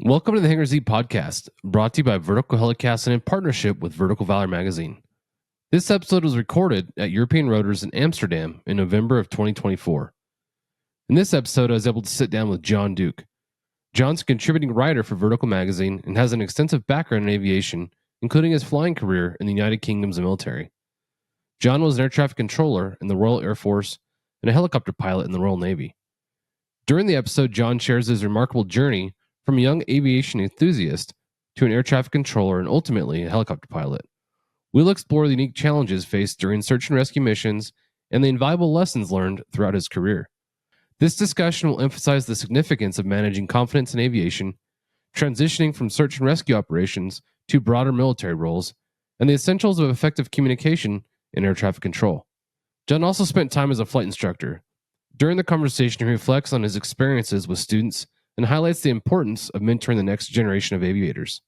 Welcome to the Hangar Z podcast, brought to you by Vertical Helicast and in partnership with Vertical Valor magazine. This episode was recorded at European Rotors in Amsterdam in November of 2024. In this episode, I was able to sit down with Jon Duke. Jon's a contributing writer for Vertical magazine and has an extensive background in aviation, including his flying career in the United Kingdom's military. Jon was an air traffic controller in the Royal Air Force and a helicopter pilot in the Royal Navy. During the episode, Jon shares his remarkable journey from a young aviation enthusiast to an air traffic controller and ultimately a helicopter pilot. We'll explore the unique challenges faced during search and rescue missions and the invaluable lessons learned throughout his career. This discussion will emphasize the significance of managing confidence in aviation, transitioning from search and rescue operations to broader military roles, and the essentials of effective communication in air traffic control. Jon also spent time as a flight instructor. During the conversation, he reflects on his experiences with students and highlights the importance of mentoring the next generation of aviators.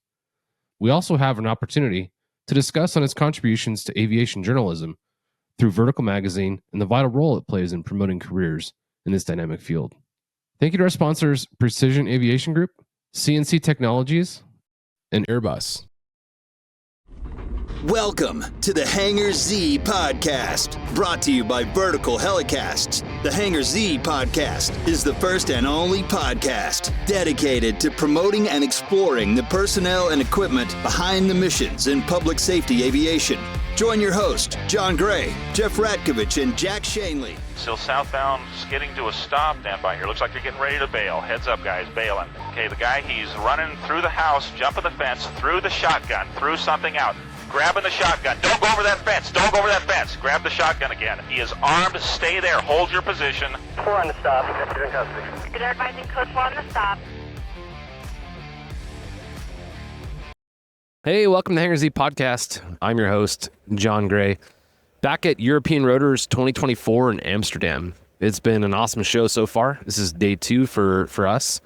We also have an opportunity to discuss on his contributions to aviation journalism through Vertical magazine and the vital role it plays in promoting careers in this dynamic field. Thank you to our sponsors, Precision Aviation Group, CNC Technologies, and Airbus. Welcome to the Hangar Z podcast, brought to you by Vertical Helicasts. The Hangar Z podcast is the first and only podcast dedicated to promoting and exploring the personnel and equipment behind the missions in public safety aviation. Join your host, John Gray, Jeff Ratkovich, and Jack Shanley. Still southbound, skidding to a stop. Stand by here. Looks like you're getting ready to bail. Heads up, guys, bailing. Okay, the guy, he's running through the house, jumping the fence, through the shotgun, through something out. Grabbing the shotgun. Don't go over that fence. Don't go over that fence. Grab the shotgun again. He is armed. Stay there. Hold your position. 4 on the stop. You're in custody. Good advising code 4 on the stop. Hey, welcome to the Hangar Z podcast. I'm your host, John Gray. Back at European Rotors 2024 in Amsterdam. It's been an awesome show so far. This is day 2 for us,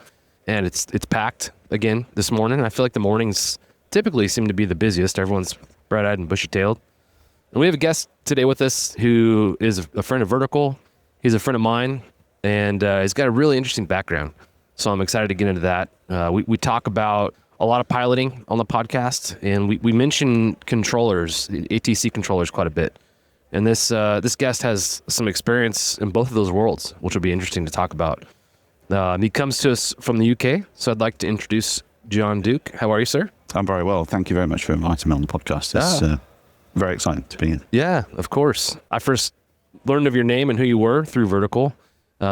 and it's packed again this morning. I feel like the mornings typically seem to be the busiest. Everyone's bright-eyed and bushy-tailed. And we have a guest today with us who is a friend of Vertical. He's a friend of mine, and he's got a really interesting background. So I'm excited to get into that. We talk about a lot of piloting on the podcast, and we mention controllers, ATC controllers, quite a bit. And this guest has some experience in both of those worlds, which will be interesting to talk about. He comes to us from the UK, so I'd like to introduce Jon Duke. How are you, sir? I'm very well. Thank you very much for inviting me on the podcast. It's very exciting to be here. Yeah, of course. I first learned of your name and who you were through Vertical.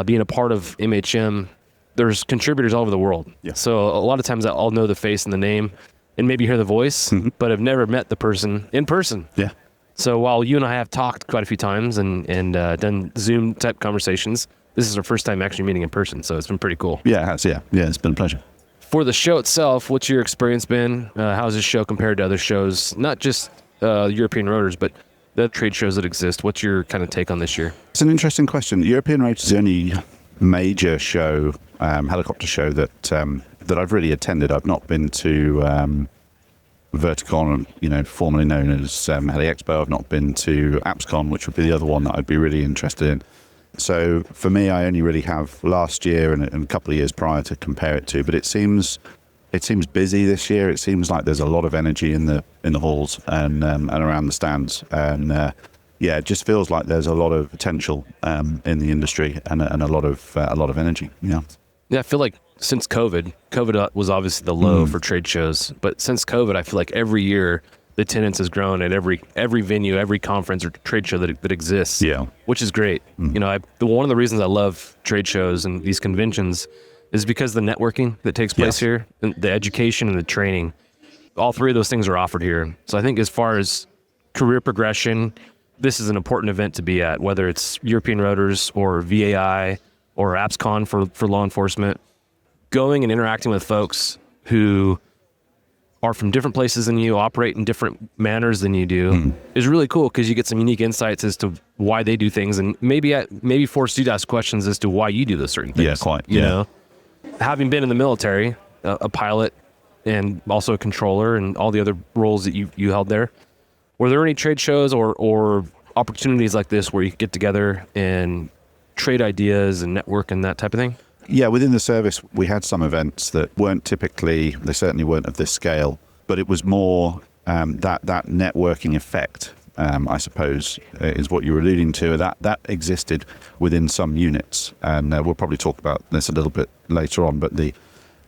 Being a part of MHM, there's contributors all over the world. Yeah. So a lot of times I'll know the face and the name and maybe hear the voice, but I've never met the person in person. Yeah. So while you and I have talked quite a few times and done Zoom type conversations, this is our first time actually meeting in person. So it's been pretty cool. Yeah, it has. Yeah, it's been a pleasure. For the show itself, what's your experience been? How's this show compared to other shows? Not just European Rotors, but the trade shows that exist. What's your kind of take on this year? It's an interesting question. European Rotors is the only major show, helicopter show that I've really attended. I've not been to Verticon, formerly known as Heli Expo. I've not been to APSCON, which would be the other one that I'd be really interested in. So for me, I only really have last year and a couple of years prior to compare it to. But it seems busy this year. It seems like there's a lot of energy in the halls and around the stands. And it just feels like there's a lot of potential in the industry and a lot of energy. Yeah. Yeah, I feel like since COVID was obviously the low for trade shows, but since COVID, I feel like every year the attendance has grown at every venue, every conference or trade show that exists. Yeah, which is great. One of the reasons I love trade shows and these conventions is because the networking that takes place here, and the education and the training. All three of those things are offered here. So I think as far as career progression, this is an important event to be at, whether it's European Rotors or VAI or APSCON for law enforcement. Going and interacting with folks who are from different places than you, operate in different manners than you do, is really cool because you get some unique insights as to why they do things and maybe force you to ask questions as to why you do those certain things. Yeah, quite. You know? Having been in the military, a pilot and also a controller and all the other roles that you held there, were there any trade shows or opportunities like this where you could get together and trade ideas and network and that type of thing? Yeah, within the service, we had some events that weren't typically, they certainly weren't of this scale, but it was more that networking effect, I suppose, is what you were alluding to. That existed within some units. And we'll probably talk about this a little bit later on, but the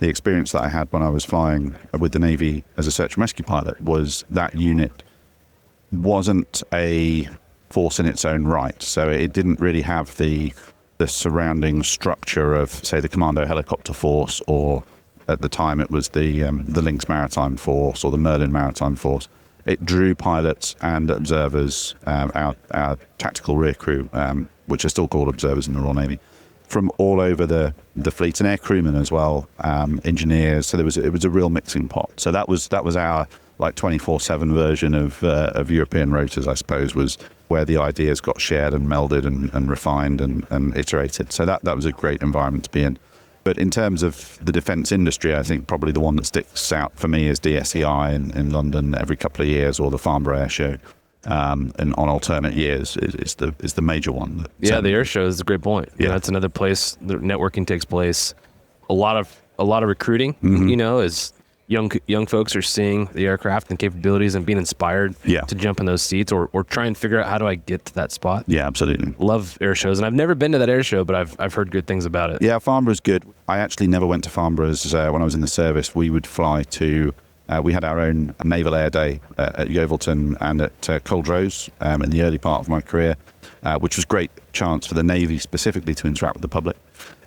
experience that I had when I was flying with the Navy as a search and rescue pilot was that unit wasn't a force in its own right. So it didn't really have the surrounding structure of, say, the Commando Helicopter Force, or at the time it was the Lynx Maritime Force or the Merlin Maritime Force. It drew pilots and observers, our tactical rear crew, which are still called observers in the Royal Navy, from all over the fleet, and air crewmen as well, engineers. So it was a real mixing pot. So that was our like 24/7 version of European Rotors, I suppose, was where the ideas got shared and melded and refined and iterated. So that was a great environment to be in. But in terms of the defence industry, I think probably the one that sticks out for me is DSEI in London every couple of years, or the Farnborough Air Show, and on alternate years is the major one. Yeah, the air show is a great point. Yeah, that's another place the networking takes place. A lot of recruiting, is young folks are seeing the aircraft and capabilities and being inspired to jump in those seats or try and figure out, how do I get to that spot? Yeah, absolutely. Love air shows, and I've never been to that air show, but I've heard good things about it. Yeah, Farnborough's good. I actually never went to Farnborough's when I was in the service. We would fly to, we had our own Naval Air Day at Yeovilton and at Culdrose in the early part of my career, which was great chance for the Navy specifically to interact with the public.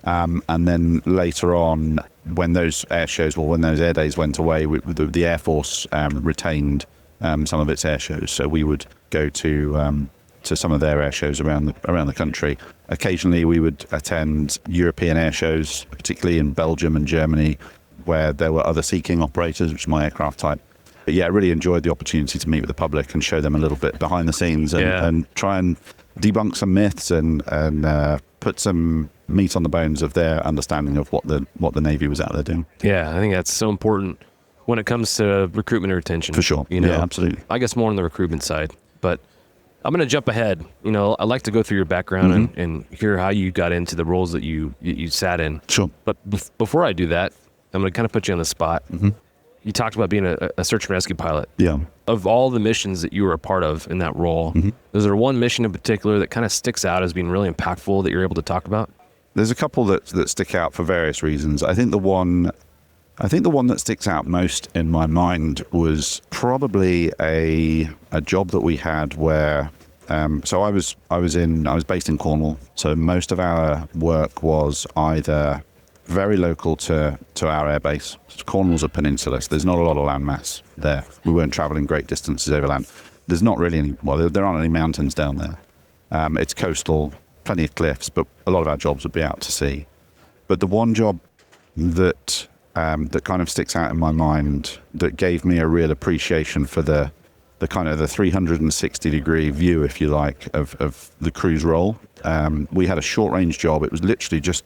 And then later on, when those air shows, when those air days went away, the Air Force retained some of its air shows. So we would go to some of their air shows around the country. Occasionally, we would attend European air shows, particularly in Belgium and Germany, where there were other Sea King operators, which is my aircraft type. But yeah, I really enjoyed the opportunity to meet with the public and show them a little bit behind the scenes and try and debunk some myths and put some meat on the bones of their understanding of what the Navy was out there doing. Yeah, I think that's so important when it comes to recruitment and retention. For sure. Yeah, absolutely. I guess more on the recruitment side, but I'm going to jump ahead. I'd like to go through your background and hear how you got into the roles that you sat in. Sure. But before I do that, I'm going to kind of put you on the spot. You talked about being a search and rescue pilot. Yeah. Of all the missions that you were a part of in that role, is there one mission in particular that kind of sticks out as being really impactful that you're able to talk about? There's a couple that stick out for various reasons. I think the one that sticks out most in my mind was probably a job that we had where so I was based in Cornwall, so most of our work was either very local to our airbase. Cornwall's a peninsula, so there's not a lot of land mass there. We weren't traveling great distances over land. There's not really any, there aren't any mountains down there. It's coastal, plenty of cliffs, but a lot of our jobs would be out to sea. But the one job that kind of sticks out in my mind, that gave me a real appreciation for the kind of the 360-degree view, if you like, of the crew's role. We had a short-range job. It was literally just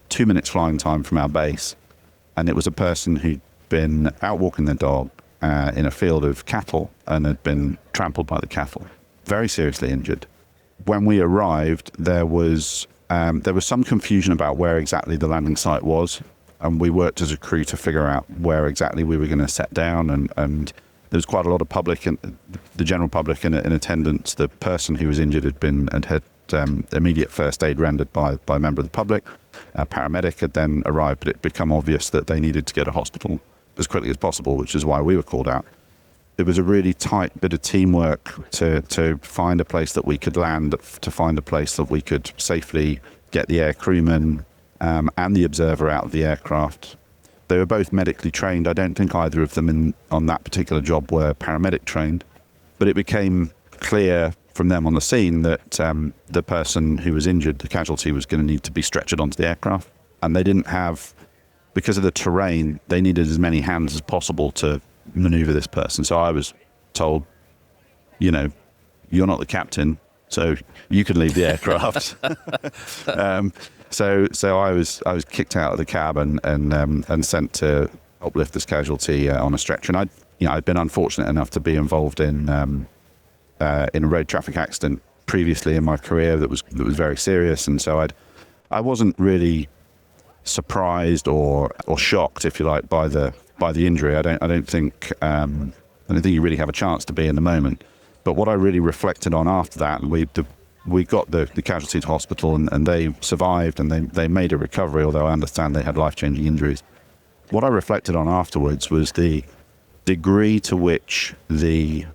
2 minutes flying time from our base, and it was a person who'd been out walking their dog in a field of cattle and had been trampled by the cattle, very seriously injured. When we arrived, there was some confusion about where exactly the landing site was, and we worked as a crew to figure out where exactly we were going to set down, and there was quite a lot of public, and the general public in attendance. The person who was injured had immediate first aid rendered by a member of the public. A paramedic had then arrived, but it had become obvious that they needed to go to hospital as quickly as possible, which is why we were called out. It was a really tight bit of teamwork to find a place that we could land, to find a place that we could safely get the air crewman and the observer out of the aircraft. They were both medically trained. I don't think either of them on that particular job were paramedic trained, but it became clear from them on the scene that the person who was injured, the casualty, was going to need to be stretchered onto the aircraft. And they didn't have, because of the terrain, they needed as many hands as possible to maneuver this person. So I was told, you're not the captain, so you can leave the aircraft. So I was kicked out of the cab and sent to uplift this casualty on a stretcher. And I'd been unfortunate enough to be involved in a road traffic accident previously in my career that was very serious, and so I wasn't really surprised or shocked, if you like, by the injury. I don't think you really have a chance to be in the moment. But what I really reflected on after that, and we got the casualty to hospital, and they survived, and they made a recovery, although I understand they had life-changing injuries. What I reflected on afterwards was the degree to which the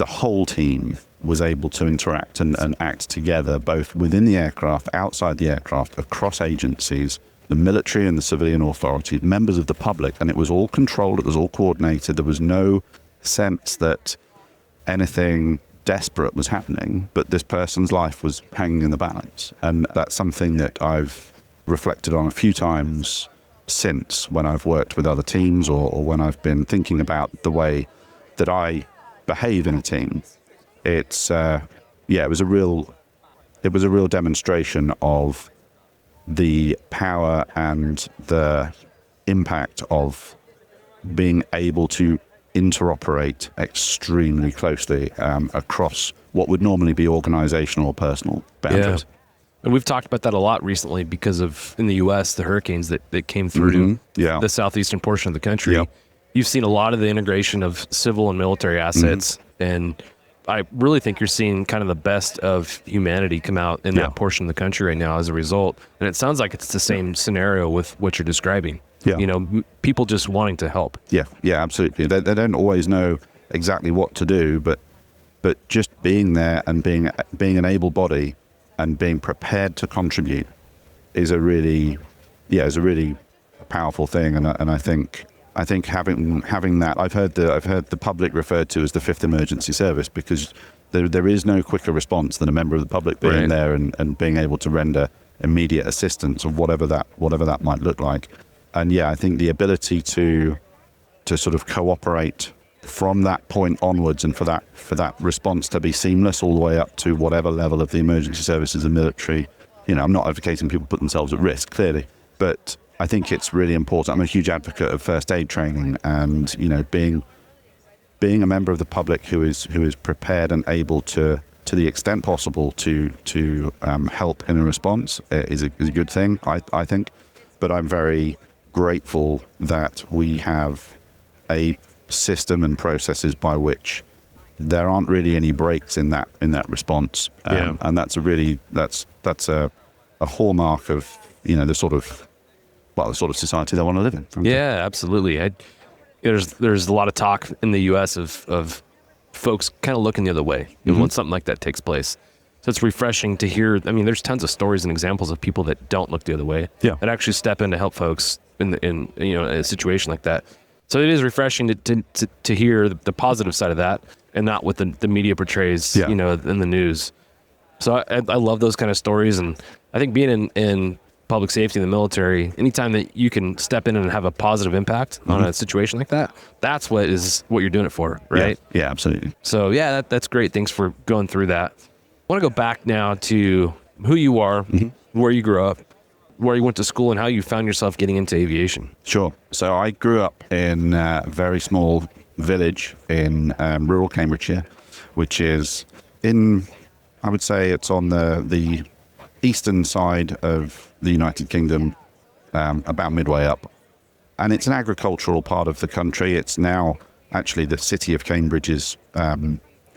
whole team was able to interact and act together, both within the aircraft, outside the aircraft, across agencies, the military and the civilian authorities, members of the public, and it was all controlled, it was all coordinated. There was no sense that anything desperate was happening, but this person's life was hanging in the balance. And that's something that I've reflected on a few times since, when I've worked with other teams or when I've been thinking about the way that I behave in a team. It was a real demonstration of the power and the impact of being able to interoperate extremely closely across what would normally be organizational or personal boundaries. Yeah. And we've talked about that a lot recently because of, in the U.S., the hurricanes that came through the southeastern portion of the country. Yep. You've seen a lot of the integration of civil and military assets, and I really think you're seeing kind of the best of humanity come out in that portion of the country right now as a result. And it sounds like it's the same scenario with what you're describing. Yeah. You know, people just wanting to help. Yeah, absolutely. They don't always know exactly what to do, but just being there and being an able body and being prepared to contribute is a really powerful thing. And I think having that, I've heard the public referred to as the fifth emergency service, because there is no quicker response than a member of the public being there and being able to render immediate assistance, of whatever that might look like. And I think the ability to sort of cooperate from that point onwards, and for that response to be seamless all the way up to whatever level of the emergency services and military. You know, I'm not advocating people put themselves at risk, clearly, but I think it's really important. I'm a huge advocate of first aid training, and being a member of the public who is prepared and able to the extent possible to help in a response is a good thing, I think. But I'm very grateful that we have a system and processes by which there aren't really any breaks in that response, and that's a hallmark of the sort of society they want to live in. Frankly. Yeah, absolutely. There's a lot of talk in the U.S. of folks kind of looking the other way when something like that takes place. So it's refreshing to hear. I mean, there's tons of stories and examples of people that don't look the other way, that actually step in to help folks in a situation like that. So it is refreshing to hear the positive side of that, and not what the media portrays, in the news. So I love those kind of stories, and I think being in public safety in the military, anytime that you can step in and have a positive impact on a situation like that, that's what you're doing it for, right? Yeah, absolutely. So that's great. Thanks for going through that. I want to go back now to who you are, where you grew up, where you went to school, and how you found yourself getting into aviation. Sure. So I grew up in a very small village in rural Cambridgeshire, which is I would say it's on the eastern side of the United Kingdom, about midway up. And it's an agricultural part of the country. It's now actually the city of Cambridge is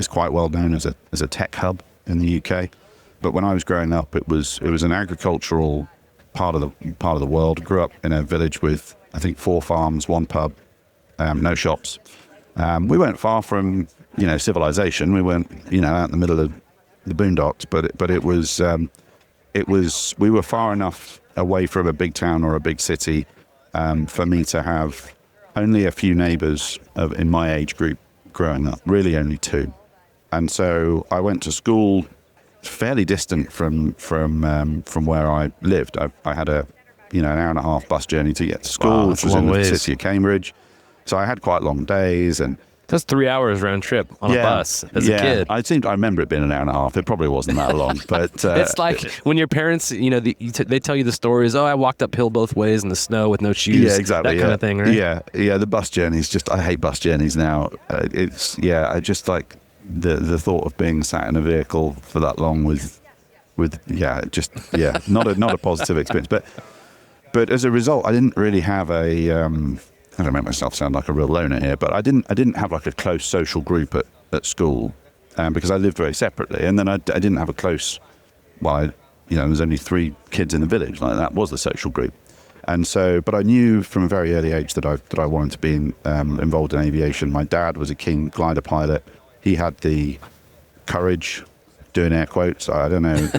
quite well known as a tech hub in the UK. But when I was growing up, it was an agricultural part of the world. Grew up in a village with, I think, 4 farms, 1 pub, no shops. We weren't far from civilization. We weren't out in the middle of the boondocks, but it was we were far enough away from a big town or a big city for me to have only a few neighbours in my age group growing up. Really, only 2. And so I went to school fairly distant from where I lived. I had an hour and a half bus journey to get to school, which was in the city of Cambridge. So I had quite long days, and that's 3 hours round trip on a bus as a kid. I remember it being an hour and a half. It probably wasn't that long, but it's like when your parents, they tell you the stories. Oh, I walked uphill both ways in the snow with no shoes. Yeah, exactly. That kind of thing, right? Yeah. The bus journeys, I hate bus journeys now. I just like the thought of being sat in a vehicle for that long with not a positive experience. But as a result, I didn't really have a, I don't make myself sound like a real loner here, but I didn't have like a close social group at school because I lived very separately. And then I didn't have a close, there was only 3 kids in the village. Like that was the social group. And so, but I knew from a very early age that I wanted to be involved in aviation. My dad was a King glider pilot. He had the courage, doing air quotes. I don't know.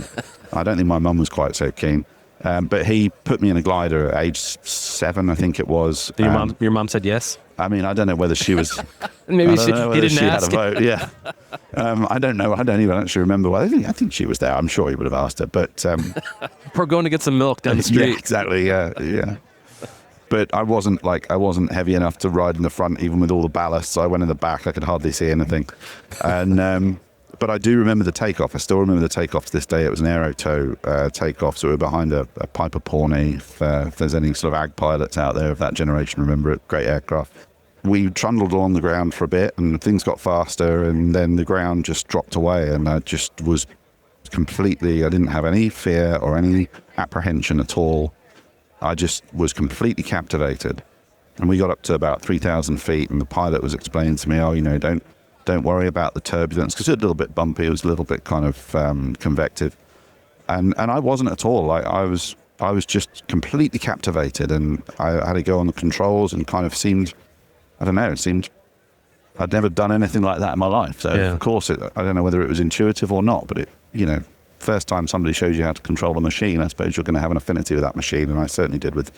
I don't think my mum was quite so keen. But he put me in a glider at age 7, I think it was. Your mom said yes? I mean, I don't know whether she was. Maybe he didn't she ask. Had a vote. Yeah. I don't know. I don't even actually remember. I think she was there. I'm sure he would have asked her. But we're going to get some milk down the street. Yeah, exactly. Yeah. But I wasn't heavy enough to ride in the front, even with all the ballast. So I went in the back. I could hardly see anything. And but I do remember the takeoff. I still remember the takeoff to this day. It was an aero tow takeoff. So we were behind a Piper Pawnee. If there's any sort of ag pilots out there of that generation, remember it. Great aircraft. We trundled along the ground for a bit and things got faster, and then the ground just dropped away, and I just was I didn't have any fear or any apprehension at all. I just was completely captivated. And we got up to about 3,000 feet, and the pilot was explaining to me, don't worry about the turbulence, because it was a little bit bumpy. It was a little bit kind of convective. And I wasn't at all. I was just completely captivated, and I had to go on the controls and kind of seemed, I'd never done anything like that in my life. So, Of course, I don't know whether it was intuitive or not, but first time somebody shows you how to control a machine, I suppose you're going to have an affinity with that machine, and I certainly did with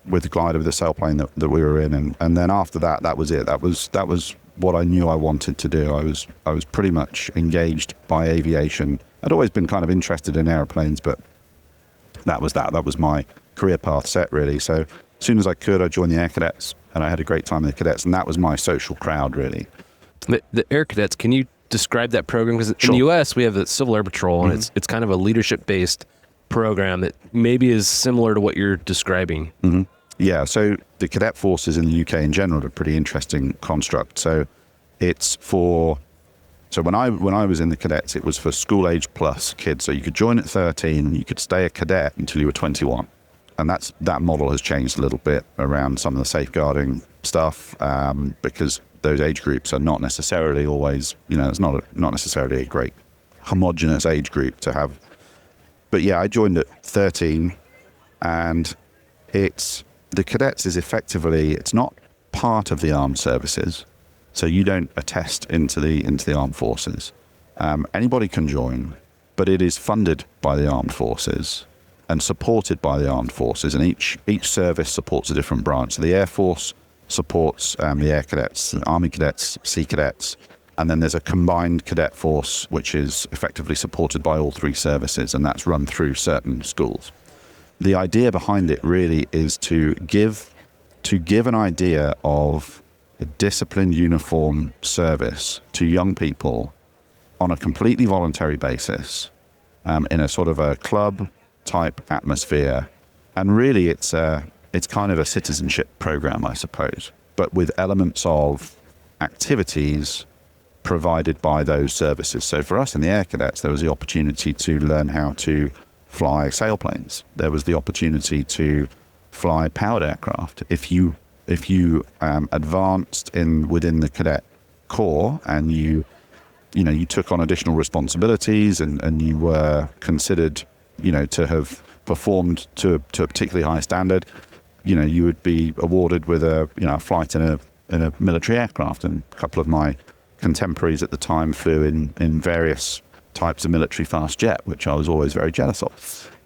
the glider, with the sailplane that we were in. And then after that, that was it. That was what I knew I wanted to do. I was pretty much engaged by aviation. I'd always been kind of interested in airplanes, but that was my career path set, really. So as soon as I could, I joined the Air Cadets, and I had a great time in the cadets, and that was my social crowd, really. The Air Cadets, can you describe that program? Because in the U.S., we have the Civil Air Patrol, and it's kind of a leadership-based program that maybe is similar to what you're describing. Mm-hmm. Yeah, so the cadet forces in the UK in general are a pretty interesting construct. So when I was in the cadets, it was for school age plus kids. So you could join at 13 and you could stay a cadet until you were 21. And that model has changed a little bit around some of the safeguarding stuff, because those age groups are not necessarily always, it's not necessarily a great homogenous age group to have. But yeah, I joined at 13, and the cadets is effectively, it's not part of the armed services, so you don't attest into the armed forces. Anybody can join, but it is funded by the armed forces and supported by the armed forces, and each service supports a different branch. So the Air Force supports the Air Cadets, the Army Cadets, Sea Cadets, and then there's a combined cadet force which is effectively supported by all 3 services, and that's run through certain schools. The idea behind it really is to give an idea of a disciplined uniform service to young people on a completely voluntary basis, in a sort of a club type atmosphere. And really it's kind of a citizenship program, I suppose, but with elements of activities provided by those services. So for us in the Air Cadets, there was the opportunity to learn how to fly sailplanes. There was the opportunity to fly powered aircraft. If you advanced within the cadet corps and you took on additional responsibilities and you were considered to have performed to a particularly high standard, you would be awarded with a flight in a military aircraft. And a couple of my contemporaries at the time flew in various types of military fast jet, which I was always very jealous of.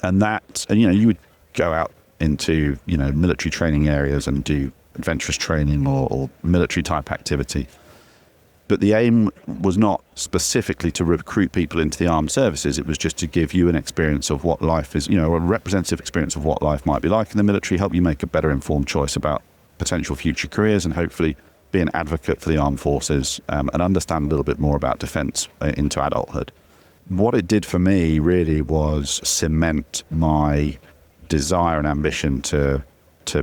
And you would go out into military training areas and do adventurous training or military type activity. But the aim was not specifically to recruit people into the armed services. It was just to give you an experience of what life is, a representative experience of what life might be like in the military, help you make a better informed choice about potential future careers, and hopefully be an advocate for the armed forces, and understand a little bit more about defence into adulthood. What it did for me really was cement my desire and ambition to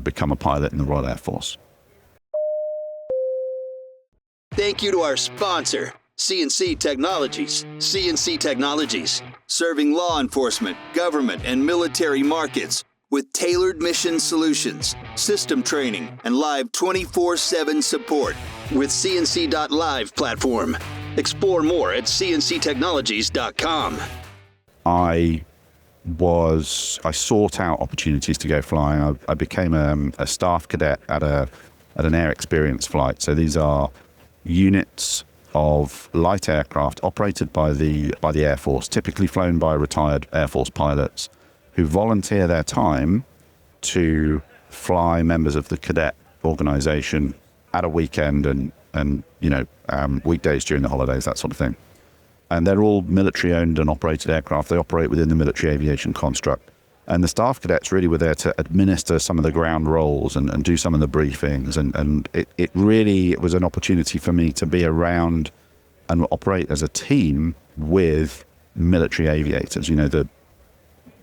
become a pilot in the Royal Air Force. Thank you to our sponsor, CNC Technologies. CNC Technologies, serving law enforcement, government, and military markets with tailored mission solutions, system training, and live 24/7 support with CNC.live platform. Explore more at cnctechnologies.com. I sought out opportunities to go flying. I became a staff cadet at an air experience flight. So these are units of light aircraft operated by the Air Force, typically flown by retired Air Force pilots, who volunteer their time to fly members of the cadet organization at a weekend and weekdays during the holidays, that sort of thing. And they're all military owned and operated aircraft. They operate within the military aviation construct. And the staff cadets really were there to administer some of the ground roles and do some of the briefings. And it really was an opportunity for me to be around and operate as a team with military aviators.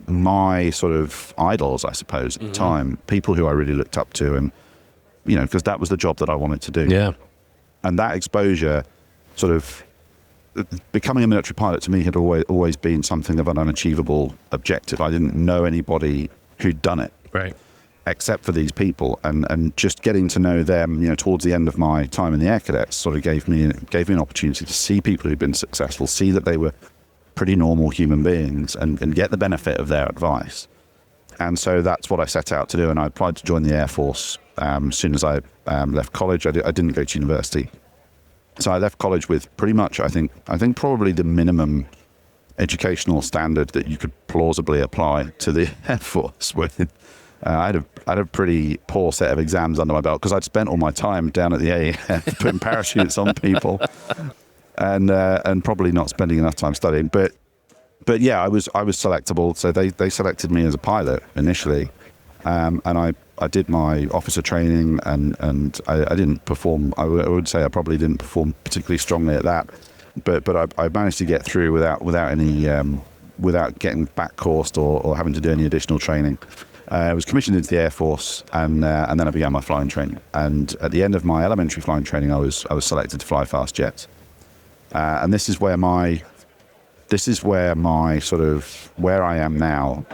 My sort of idols, I suppose, at the time, people who I really looked up to, and because that was the job that I wanted to do. Yeah. And that exposure, sort of becoming a military pilot, to me had always been something of an unachievable objective. I didn't know anybody who'd done it, Right. except for these people, and just getting to know them, towards the end of my time in the Air Cadets, sort of gave me an opportunity to see people who'd been successful, see that they were pretty normal human beings, and get the benefit of their advice. And so that's what I set out to do, and I applied to join the Air Force as soon as I left college. I didn't go to university. So I left college with pretty much, I think probably the minimum educational standard that you could plausibly apply to the Air Force with. I had a pretty poor set of exams under my belt because I'd spent all my time down at the AAF putting parachutes on people, and probably not spending enough time studying. But yeah, I was selectable. So they selected me as a pilot initially, and I did my officer training, and I didn't perform. I would say I probably didn't perform particularly strongly at that, but I managed to get through without getting back coursed or having to do any additional training. I was commissioned into the Air Force, and then I began my flying training. And at the end of my elementary flying training, I was selected to fly fast jets, and this is where my sort of where I am now,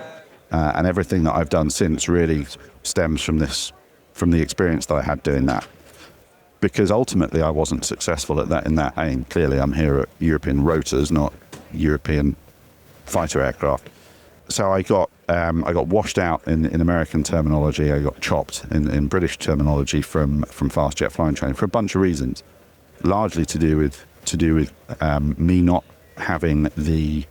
and everything that I've done since really stems from the experience that I had doing that. Because ultimately I wasn't successful at that in that aim. Clearly I'm here at European Rotors, not European fighter aircraft. So I got washed out in American terminology. I got chopped in British terminology from fast jet flying training for a bunch of reasons, largely to do with me not having the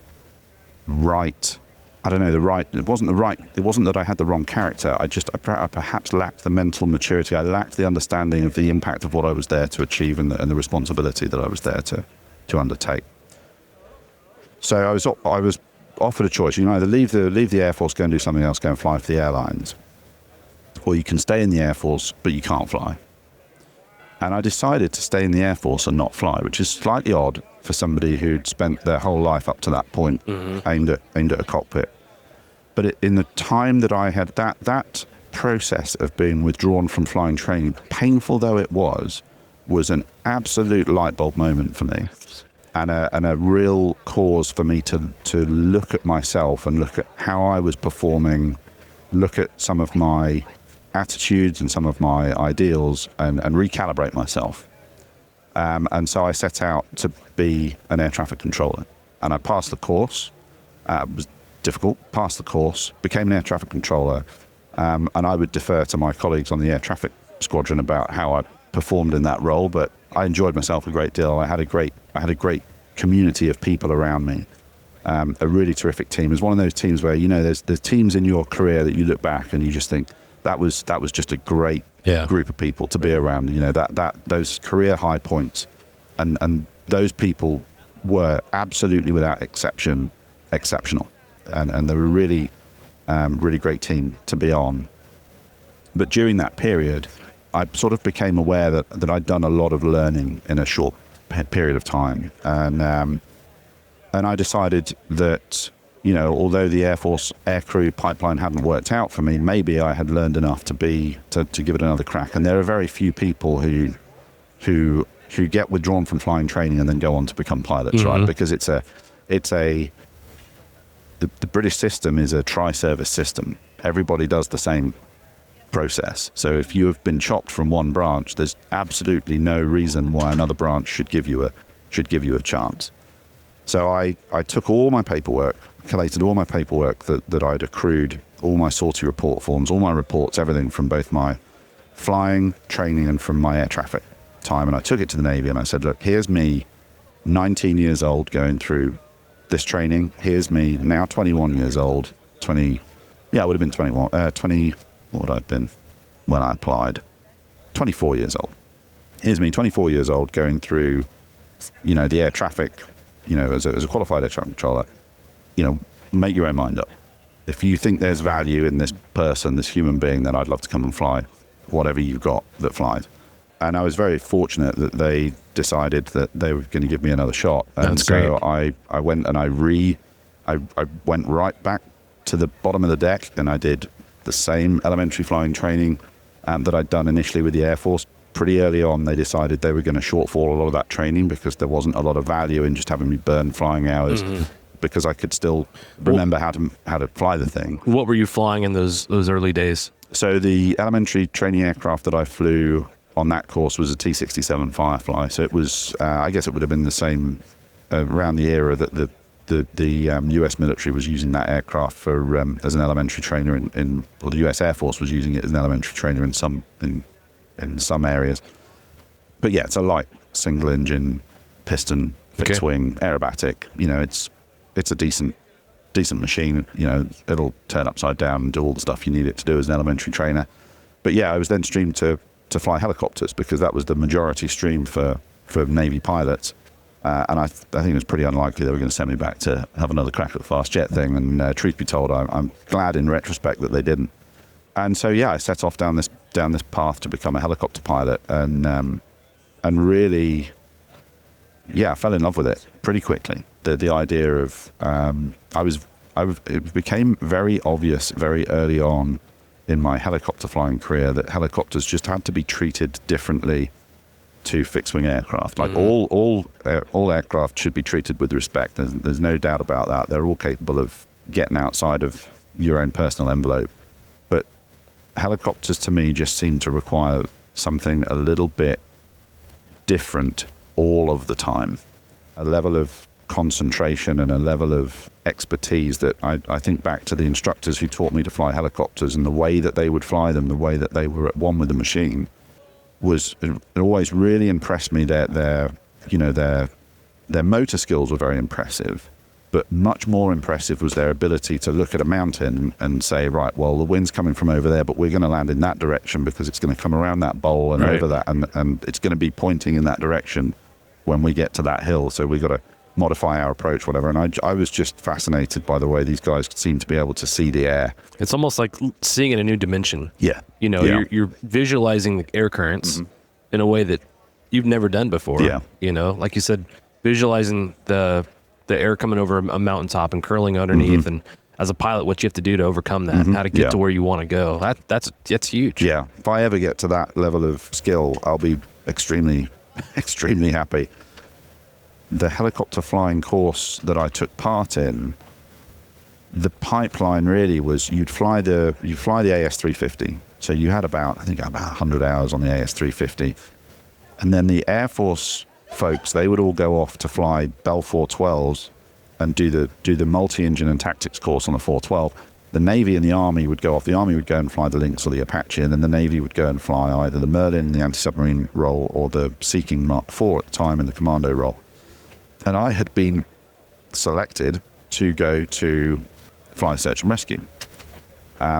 right. I don't know, it wasn't that I had the wrong character. I perhaps lacked the mental maturity. I lacked the understanding of the impact of what I was there to achieve and the responsibility that I was there to undertake. So I was offered a choice. You can either leave the Air Force, go and do something else, go and fly for the airlines, or you can stay in the Air Force, but you can't fly. And I decided to stay in the Air Force and not fly, which is slightly odd for somebody who'd spent their whole life up to that point aimed at a cockpit. But in the time that I had that process of being withdrawn from flying training, painful though it was an absolute light bulb moment for me, and a real cause for me to look at myself and look at how I was performing, look at some of my attitudes and some of my ideals, and recalibrate myself. And so I set out to be an air traffic controller, and I passed the course. It was difficult, passed the course, became an air traffic controller, and I would defer to my colleagues on the air traffic squadron about how I performed in that role, but I enjoyed myself a great deal. I had a great community of people around me, a really terrific team. It was one of those teams where, there's teams in your career that you look back and you just think, that was just a great group of people to be around. Those career high points, and those people were absolutely without exception exceptional, and they were really great team to be on. But during that period, I sort of became aware that I'd done a lot of learning in a short period of time, and I decided that, although the Air Force aircrew pipeline hadn't worked out for me, maybe I had learned enough to give it another crack. And there are very few people who get withdrawn from flying training and then go on to become pilots, right? Because the British system is a tri-service system, Everybody does the same process. So if you have been chopped from one branch, there's absolutely no reason why another branch should give you a chance. So I took all my paperwork, collated all my paperwork that I'd accrued, all my sortie report forms, all my reports, everything from both my flying, training, and from my air traffic time, and I took it to the Navy and I said, look, here's me, 19 years old, going through this training. Here's me now, 21 years old, I would have been 21, 20, what would I have been when I applied? 24 years old. Here's me, 24 years old, going through, the air traffic, as a qualified air traffic controller. Make your own mind up. If you think there's value in this person, this human being, then I'd love to come and fly whatever you've got that flies. And I was very fortunate that they decided that they were going to give me another shot. And That's great. so I went and I went right back to the bottom of the deck, and I did the same elementary flying training that I'd done initially with the Air Force. Pretty early on, they decided they were going to shortfall a lot of that training because there wasn't a lot of value in just having me burn flying hours, because I could still remember how to fly the thing. What were you flying in those early days? So the elementary training aircraft that I flew on that course was a T-67 Firefly. So it was, I guess it would have been the same around the era that the U.S. military was using that aircraft for as an elementary trainer or the U.S. Air Force was using it as an elementary trainer in some areas. But yeah, it's a light single engine, piston, fixed wing, aerobatic. It's a decent machine. It'll turn upside down and do all the stuff you need it to do as an elementary trainer. But yeah, I was then streamed to fly helicopters because that was the majority stream for Navy pilots. And I think it was pretty unlikely they were going to send me back to have another crack at the fast jet thing. And truth be told, I'm glad in retrospect that they didn't. And so yeah, I set off down this path to become a helicopter pilot, and really, I fell in love with it pretty quickly. The idea of it became very obvious very early on in my helicopter flying career that helicopters just had to be treated differently to fixed-wing aircraft. Like all aircraft should be treated with respect. There's no doubt about that. They're all capable of getting outside of your own personal envelope. But helicopters, to me, just seem to require something a little bit different all of the time. A level of concentration and a level of expertise that I think back to the instructors who taught me to fly helicopters, and the way that they would fly them, the way that they were at one with the machine, it always really impressed me. Their motor skills were very impressive, but much more impressive was their ability to look at a mountain and say, right, well, the wind's coming from over there, but we're going to land in that direction because it's going to come around that bowl and over that, and it's going to be pointing in that direction when we get to that hill. So we've got to modify our approach, whatever. And I was just fascinated by the way these guys seem to be able to see the air. It's almost like seeing in a new dimension. Yeah. You're visualizing the air currents in a way that you've never done before. Yeah. Like you said, visualizing the air coming over a mountaintop and curling underneath, and as a pilot, what you have to do to overcome that, how to get to where you want to go. That's huge. Yeah. If I ever get to that level of skill, I'll be extremely, extremely happy. The helicopter flying course that I took part in, the pipeline really was you'd fly the AS350. So you had about 100 hours on the AS350. And then the Air Force folks, they would all go off to fly Bell 412s and do the multi-engine and tactics course on the 412. The Navy and the Army would go off. The Army would go and fly the Lynx or the Apache, and then the Navy would go and fly either the Merlin, the anti-submarine role, or the Sea-King Mark IV at the time in the commando role. And I had been selected to go to fly search and rescue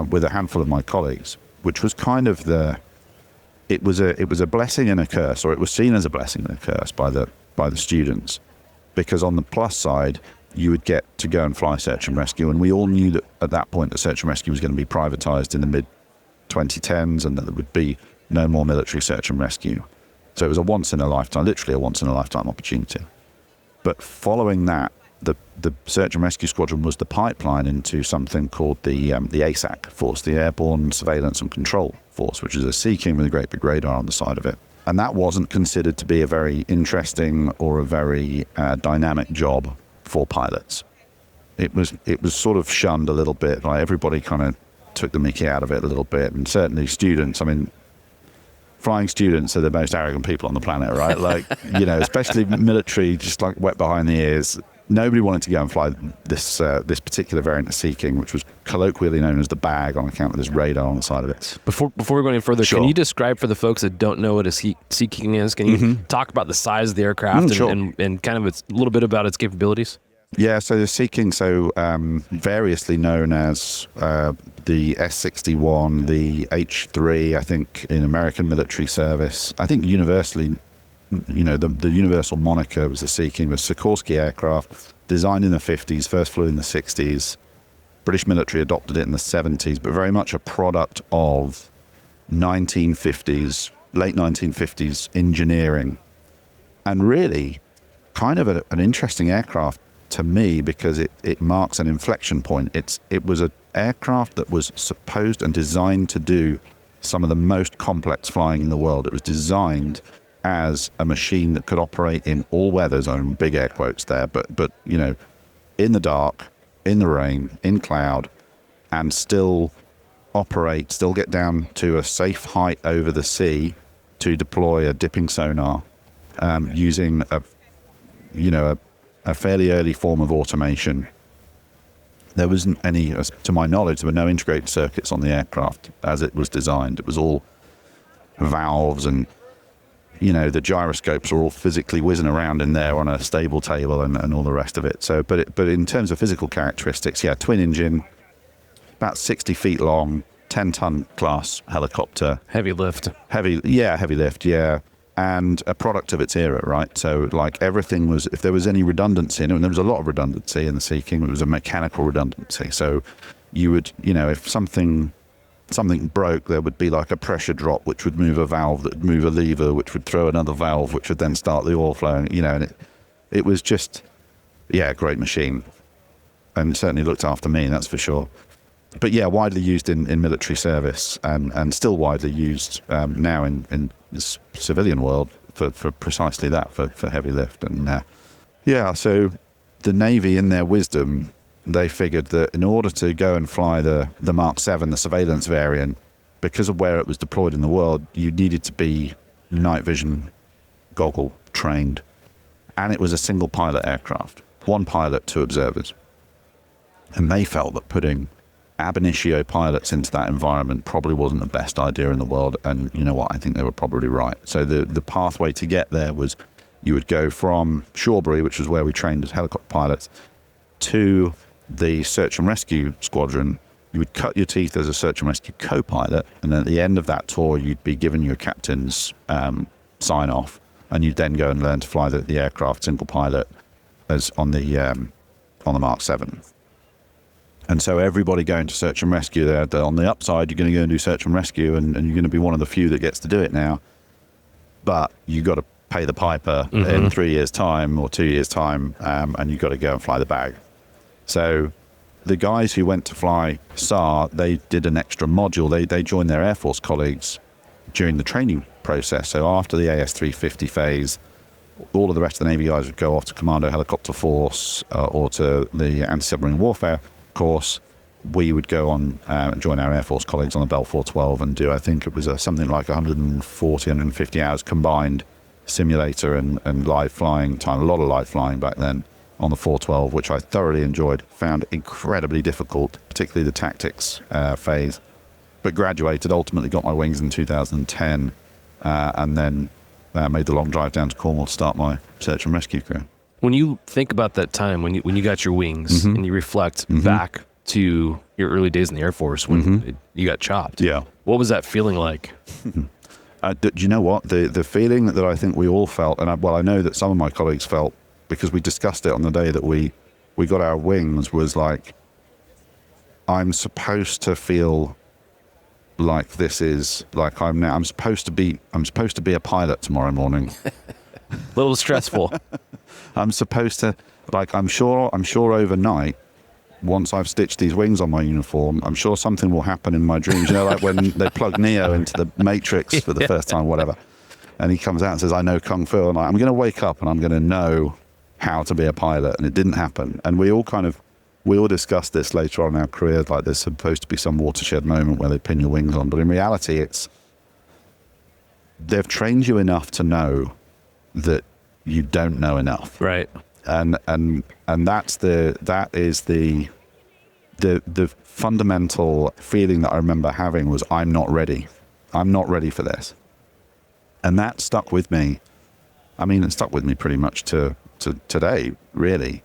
with a handful of my colleagues, which was kind of it was a blessing and a curse, or it was seen as a blessing and a curse by the students, because on the plus side, you would get to go and fly search and rescue, and we all knew that at that point the search and rescue was going to be privatized in the mid-2010s, and that there would be no more military search and rescue. So it was literally a once in a lifetime opportunity. But following that, the search and rescue squadron was the pipeline into something called the ASAC force, the Airborne Surveillance and Control Force, which is a Sea-King with a great big radar on the side of it. And that wasn't considered to be a very interesting or a very dynamic job for pilots. It was sort of shunned a little bit. Like everybody kind of took the mickey out of it a little bit. And certainly students, I mean, flying students are the most arrogant people on the planet, right? Like, you know, especially military, just like wet behind the ears. Nobody wanted to go and fly this particular variant of Sea King, which was colloquially known as the bag on account of this radar on the side of it. Before we go any further, Sure. Can you describe for the folks that don't know what a Sea King is? Can you talk about the size of the aircraft Sure. and kind of a little bit about its capabilities? Yeah, so the Sea King, variously known as the S-61, the H-3, I think, in American military service. I think universally, you know, the universal moniker was the Sea King, was Sikorsky aircraft, designed in the 50s, first flew in the 60s. British military adopted it in the 70s, but very much a product of 1950s, late 1950s engineering. And really kind of an interesting aircraft to me, because it marks an inflection point. It was an aircraft that was supposed and designed to do some of the most complex flying in the world. It was designed as a machine that could operate in all weathers, on big air quotes there, but you know, in the dark, in the rain, in cloud, and still operate, still get down to a safe height over the sea to deploy a dipping sonar, using a fairly early form of automation. There wasn't any, to my knowledge, there were no integrated circuits on the aircraft as it was designed. It was all valves, and, you know, the gyroscopes were all physically whizzing around in there on a stable table and all the rest of it. So, but in terms of physical characteristics, yeah, twin engine, about 60 feet long, 10-ton class helicopter. Heavy lift. Heavy lift, yeah. And a product of its era, right? So, like, everything was, if there was any redundancy in it, and there was a lot of redundancy in the Sea King, it was a mechanical redundancy. So you would, you know, if something broke, there would be like a pressure drop, which would move a valve, that would move a lever, which would throw another valve, which would then start the oil flowing, you know, and it was just, yeah, a great machine. And certainly looked after me, that's for sure. But yeah, widely used in military service, and still widely used now in the civilian world for precisely that, for heavy lift. And so the Navy, in their wisdom, they figured that in order to go and fly the Mark 7, the surveillance variant, because of where it was deployed in the world, you needed to be night vision goggle trained. And it was a single pilot aircraft, one pilot, two observers. And they felt that putting ab initio pilots into that environment probably wasn't the best idea in the world. And you know what? I think they were probably right. So the pathway to get there was, you would go from Shawbury, which was where we trained as helicopter pilots, to the search and rescue squadron. You would cut your teeth as a search and rescue co-pilot, and then at the end of that tour, you'd be given your captain's sign-off, and you'd then go and learn to fly the aircraft single pilot as on the Mark 7. And so everybody going to search and rescue there, on the upside, you're going to go and do search and rescue, and you're going to be one of the few that gets to do it now. But you got to pay the piper in 3 years' time or 2 years' time, and you've got to go and fly the bag. So the guys who went to fly SAR, they did an extra module. They joined their Air Force colleagues during the training process. So after the AS-350 phase, all of the rest of the Navy guys would go off to Commando Helicopter Force or to the anti-submarine warfare course. We would go on and join our Air Force colleagues on the Bell 412 and do, I think it was something like 140, 150 hours combined simulator and live flying time. A lot of live flying back then on the 412, which I thoroughly enjoyed, found incredibly difficult, particularly the tactics phase, but graduated, ultimately got my wings in 2010, and then made the long drive down to Cornwall to start my search and rescue career. When you think about that time, when you got your wings, and you reflect back to your early days in the Air Force when you got chopped, what was that feeling like? Do you know what? The feeling that I think we all felt, and I know that some of my colleagues felt, because we discussed it on the day that we got our wings, was like, I'm supposed to feel like this is like I'm supposed to be a pilot tomorrow morning. A little stressful. I'm supposed to, like, I'm sure overnight, once I've stitched these wings on my uniform, I'm sure something will happen in my dreams. You know, like when they plug Neo into the Matrix for the first time, whatever, and he comes out and says, I know Kung Fu, and I'm going to wake up and I'm going to know how to be a pilot. And it didn't happen. And we all kind of we will discuss this later on in our careers, like there's supposed to be some watershed moment where they pin your wings on, but in reality they've trained you enough to know that you don't know enough. Right. And that is the fundamental feeling that I remember having was, I'm not ready for this. And that stuck with me. I mean, it stuck with me pretty much to today, really.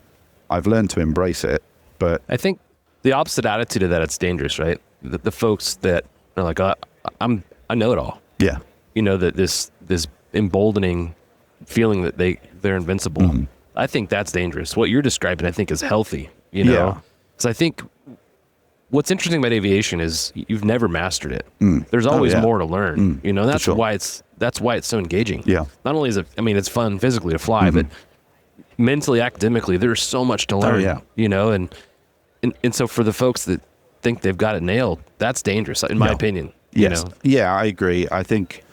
I've learned to embrace it, but I think the opposite attitude of that, it's dangerous, right? The folks that are like, I know it all. yeah. You know, that this emboldening feeling that they're invincible. Mm-hmm. I think that's dangerous. What you're describing, I think, is healthy, you know? Yeah. So I think what's interesting about aviation is you've never mastered it. There's always yeah. more to learn, you know, and that's sure. why it's so engaging. Yeah. Not only is it, I mean, it's fun physically to fly, but mentally, academically, there's so much to learn, yeah. you know, and so for the folks that think they've got it nailed, that's dangerous, in my opinion. Yes. You know? Yeah, I agree. I think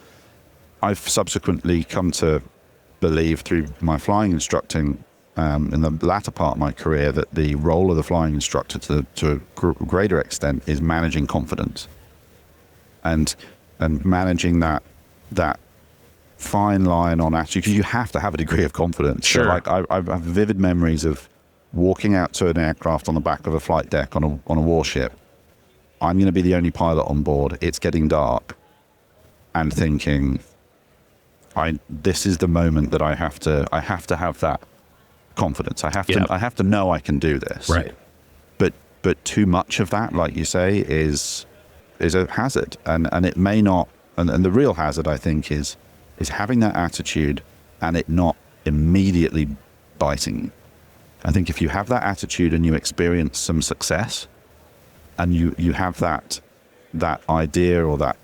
I've subsequently come to believe through my flying instructing in the latter part of my career that the role of the flying instructor to a greater extent is managing confidence and managing that fine line on attitude, because you have to have a degree of confidence. Sure. So like I have vivid memories of walking out to an aircraft on the back of a flight deck on a warship. I'm going to be the only pilot on board. It's getting dark, and thinking, this is the moment that I have to have that confidence. I have to know I can do this. Right. But too much of that, like you say, is a hazard, and it may not. And the real hazard, I think, is having that attitude and it not immediately biting you. I think if you have that attitude and you experience some success, and you have that idea or that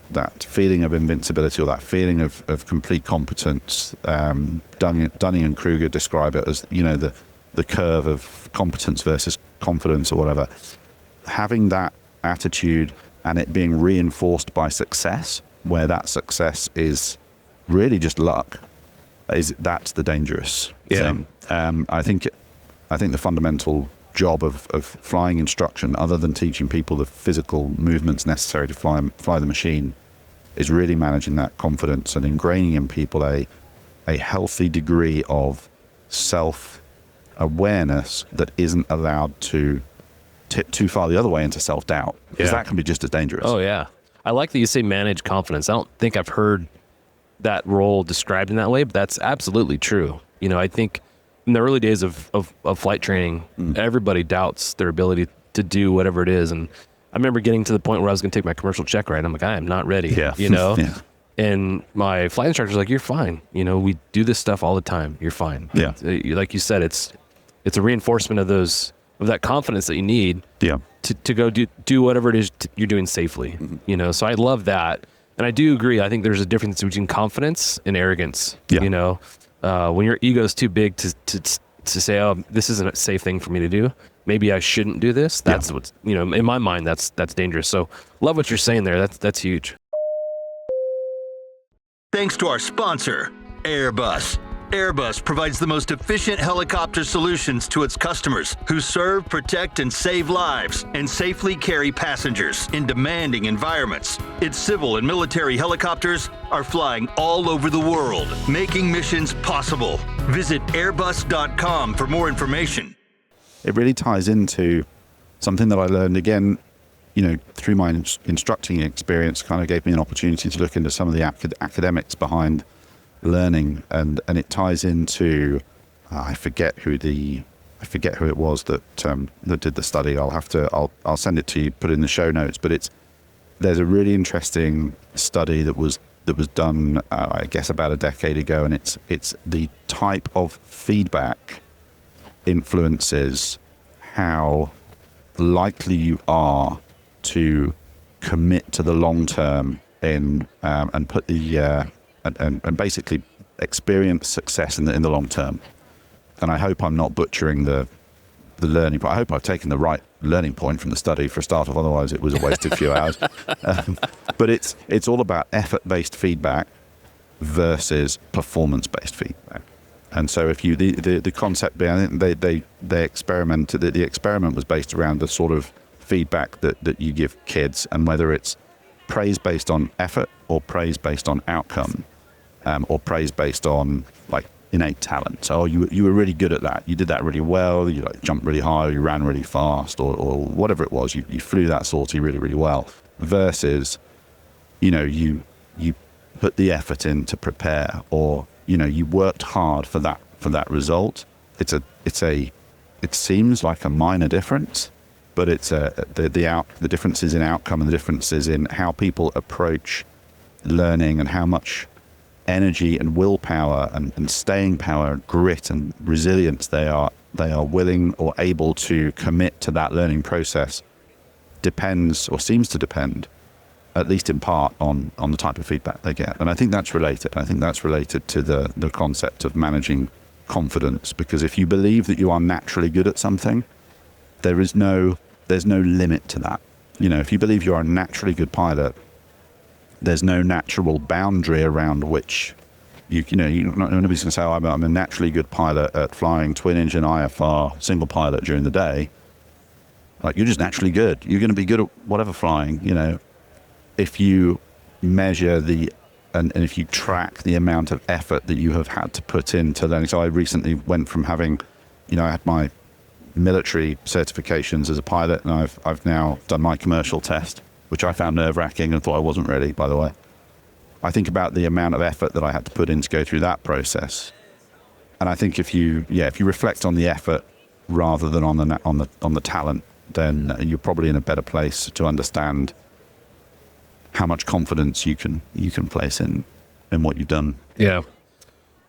feeling of invincibility or that feeling of complete competence, Dunning and Kruger describe it as, you know, the curve of competence versus confidence or whatever. Having that attitude and it being reinforced by success, where that success is really just luck, that's the dangerous thing. I think the fundamental job of flying instruction, other than teaching people the physical movements necessary to fly the machine, is really managing that confidence and ingraining in people a healthy degree of self-awareness that isn't allowed to tip too far the other way into self-doubt, because that can be just as dangerous. Oh, yeah. I like that you say manage confidence. I don't think I've heard that role described in that way, but that's absolutely true. You know, I think in the early days of flight training, everybody doubts their ability to do whatever it is. And I remember getting to the point where I was going to take my commercial check ride. I'm like, I am not ready, you know? Yeah. And my flight instructor's like, you're fine. You know, we do this stuff all the time. You're fine. Yeah. Like you said, it's a reinforcement of that confidence that you need to go do whatever it is you're doing safely, you know? So I love that. And I do agree. I think there's a difference between confidence and arrogance, you know? When your ego is too big to say, oh, this isn't a safe thing for me to do, maybe I shouldn't do this. That's what's, you know, in my mind, that's dangerous. So love what you're saying there. That's huge. Thanks to our sponsor, Airbus. Airbus provides the most efficient helicopter solutions to its customers who serve, protect, and save lives and safely carry passengers in demanding environments. Its civil and military helicopters are flying all over the world, making missions possible. Visit airbus.com for more information. It really ties into something that I learned again, you know, through my instructing experience. Kind of gave me an opportunity to look into some of the academics behind learning, and it ties into I forget who it was that did the study. I'll send it to you, put it in the show notes. But there's a really interesting study that was done I guess about a decade ago, and it's the type of feedback influences how likely you are to commit to the long term in and put the and basically experience success in the long term. And I hope I'm not butchering the learning point. I hope I've taken the right learning point from the study for a start off, otherwise it was a wasted few hours. But it's all about effort-based feedback versus performance-based feedback. And so if you the concept behind it, they experimented. The experiment was based around the sort of feedback that you give kids, and whether it's praise based on effort or praise based on outcome, or praise based on like innate talent. So you were really good at that. You did that really well. You like jumped really high, or you ran really fast, or whatever it was. You flew that sortie really, really well. Versus, you put the effort in to prepare, or you worked hard for that result. It seems like a minor difference, but it's the differences in outcome and the differences in how people approach learning and how much energy and willpower and staying power, grit and resilience they are willing or able to commit to that learning process depends, or seems to depend, at least in part, on the type of feedback they get. And I think that's related. I think that's related to the concept of managing confidence, because if you believe that you are naturally good at something, there's no limit to that. If you believe you are a naturally good pilot, there's no natural boundary around which nobody's going to say, I'm a naturally good pilot at flying twin engine IFR single pilot during the day. Like, you're just naturally good. You're going to be good at whatever flying, if you measure and if you track the amount of effort that you have had to put into learning. So I recently went from having, I had my military certifications as a pilot, and I've now done my commercial test, which I found nerve-wracking and thought I wasn't ready, by the way. I think about the amount of effort that I had to put in to go through that process. And I think if you reflect on the effort rather than on the talent, then you're probably in a better place to understand how much confidence you can place in what you've done. Yeah.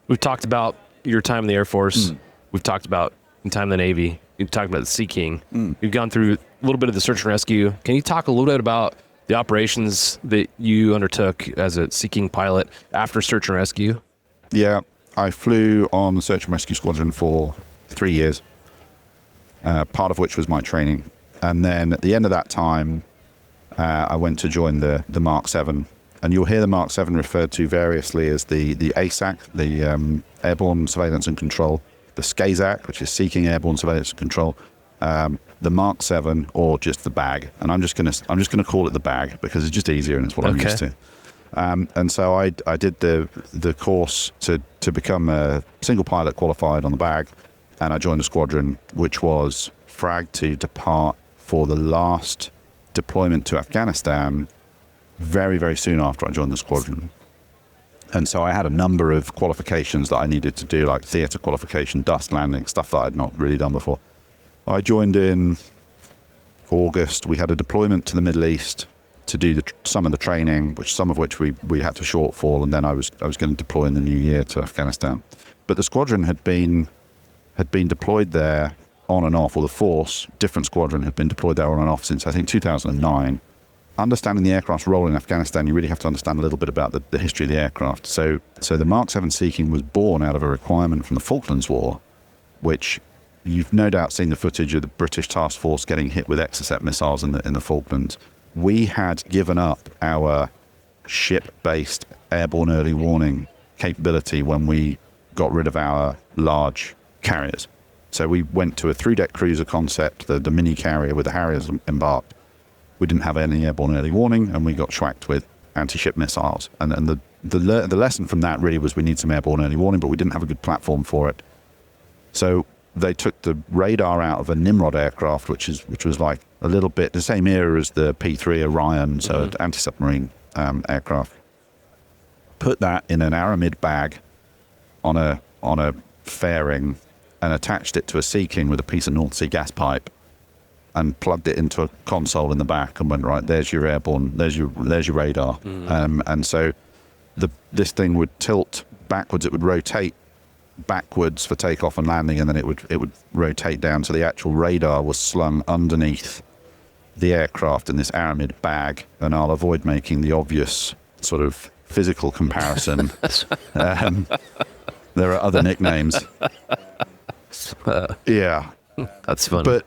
We've talked about your time in the Air Force. We've talked about your time in the Navy. You've talked about the Sea King. You've gone through a little bit of the search and rescue. Can you talk a little bit about the operations that you undertook as a Sea King pilot after search and rescue? Yeah. I flew on the search and rescue squadron for 3 years, part of which was my training. And then at the end of that time, I went to join the Mark 7. And you'll hear the Mark 7 referred to variously as the ASAC, the Airborne Surveillance and Control, the SCASAC, which is Sea King Airborne Surveillance and Control, the Mark 7, or just the bag. And I'm just gonna call it the bag because it's just easier and it's what I'm used to. And so I did the course to become a single pilot qualified on the bag, and I joined the squadron, which was fragged to depart for the last deployment to Afghanistan very, very soon after I joined the squadron. And so I had a number of qualifications that I needed to do, like theatre qualification, dust landing, stuff that I'd not really done before. I joined in August. We had a deployment to the Middle East to do some of the training, some of which we had to shortfall, and then I was going to deploy in the new year to Afghanistan. But the squadron had been deployed there on and off, or the force, different squadron, had been deployed there on and off since I think 2009. Understanding the aircraft's role in Afghanistan, you really have to understand a little bit about the history of the aircraft. So the Mark 7 Sea King was born out of a requirement from the Falklands War, which you've no doubt seen the footage of the British task force getting hit with Exocet missiles in the Falklands. We had given up our ship-based airborne early warning capability when we got rid of our large carriers. So we went to a 3-deck cruiser concept, the mini carrier with the Harriers embarked. We didn't have any airborne early warning, and we got schwacked with anti-ship missiles. And the lesson from that really was we need some airborne early warning, but we didn't have a good platform for it. So they took the radar out of a Nimrod aircraft, which was like a little bit the same era as the P-3 Orion, so an anti-submarine aircraft. Put that in an Aramid bag on a fairing and attached it to a Sea King with a piece of North Sea gas pipe, and plugged it into a console in the back and went, right, there's your airborne, there's your radar. And so this thing would tilt backwards, it would rotate backwards for takeoff and landing, and then it would rotate down, so the actual radar was slung underneath the aircraft in this Aramid bag. And I'll avoid making the obvious sort of physical comparison. There are other nicknames. Yeah. That's funny.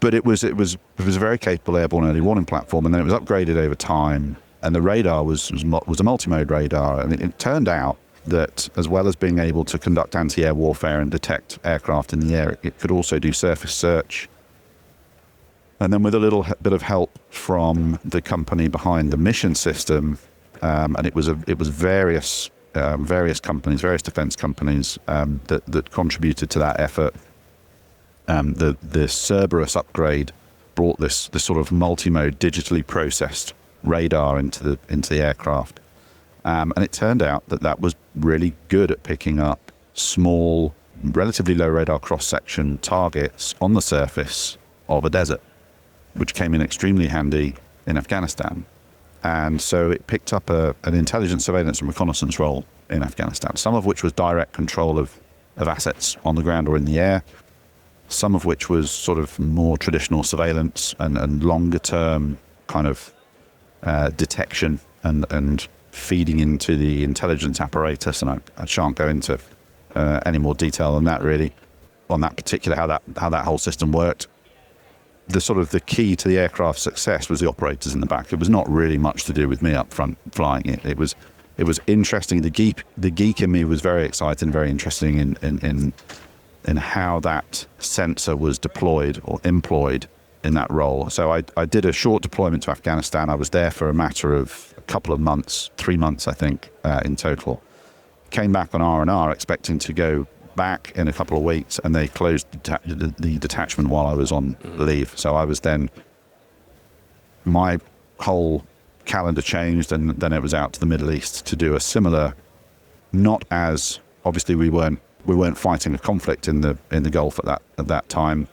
But it was a very capable airborne early warning platform, and then it was upgraded over time. And the radar was a multi-mode radar, and it turned out that as well as being able to conduct anti-air warfare and detect aircraft in the air, it could also do surface search. And then with a little bit of help from the company behind the mission system, and it was various companies, various defense companies that contributed to that effort. The Cerberus upgrade brought this sort of multi-mode, digitally processed radar into the aircraft, and it turned out that was really good at picking up small, relatively low radar cross-section targets on the surface of a desert, which came in extremely handy in Afghanistan. And so it picked up an intelligence, surveillance and reconnaissance role in Afghanistan, some of which was direct control of assets on the ground or in the air, some of which was sort of more traditional surveillance and longer term kind of detection and feeding into the intelligence apparatus. And I shan't go into any more detail than that really on that particular, how that whole system worked. The key to the aircraft's success was the operators in the back. It was not really much to do with me up front flying it. It was interesting. The geek in me was very excited and very interesting in how that sensor was deployed or employed in that role. So I did a short deployment to Afghanistan. I was there for a matter of a couple of months, 3 months I think in total. Came back on R&R expecting to go back in a couple of weeks, and they closed the detachment while I was on leave. So I was then, my whole calendar changed, and then it was out to the Middle East to do a similar, not as, obviously we weren't fighting a conflict in the Gulf at that time.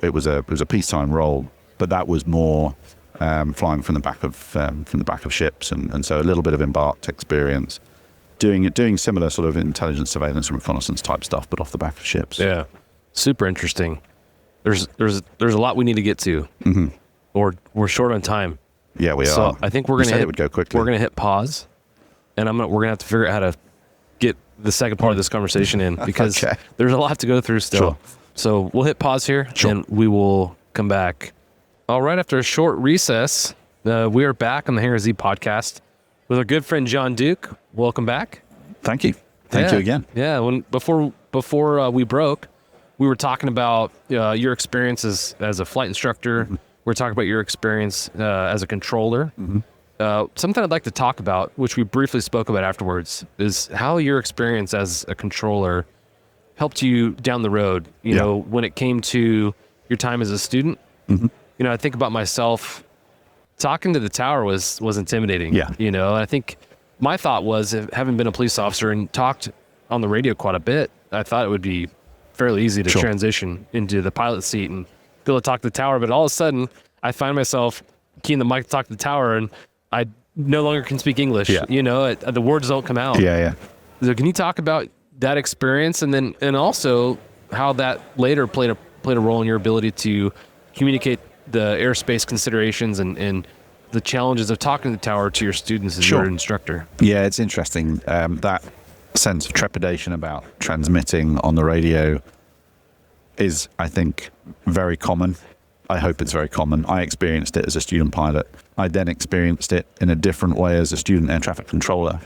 It was a peacetime role, but that was more flying from the back of ships, and so a little bit of embarked experience. Doing similar sort of intelligence, surveillance, and reconnaissance type stuff, but off the back of ships. Yeah, super interesting. There's a lot we need to get to, or we're short on time. Yeah, we are. So I think we're gonna it would go quickly. We're gonna hit pause, and we're gonna have to figure out how to get the second part of this conversation in because Okay. there's a lot to go through still. Sure. So we'll hit pause here, and we will come back. All right, after a short recess, we are back on the Hangar Z podcast with our good friend Jon Duke. Welcome back. Thank you. Thank you again. Yeah. Before we broke, we were talking about your experience as a flight instructor. Mm-hmm. We're talking about your experience as a controller. Something I'd like to talk about, which we briefly spoke about afterwards, is how your experience as a controller helped you down the road. You know, when it came to your time as a student. You know, I think about myself. Talking to the tower was intimidating. Yeah. You know, and I think my thought was, having been a police officer and talked on the radio quite a bit, I thought it would be fairly easy to transition into the pilot seat and be able to talk to the tower. But all of a sudden, I find myself keying the mic to talk to the tower, and I no longer can speak English. Yeah. You know, the words don't come out. Yeah. So can you talk about that experience, and also how that later played a role in your ability to communicate the airspace considerations and the challenges of talking to the tower to your students as your instructor? Yeah, it's interesting. That sense of trepidation about transmitting on the radio is, I think, very common. I hope it's very common. I experienced it as a student pilot. I then experienced it in a different way as a student air traffic controller,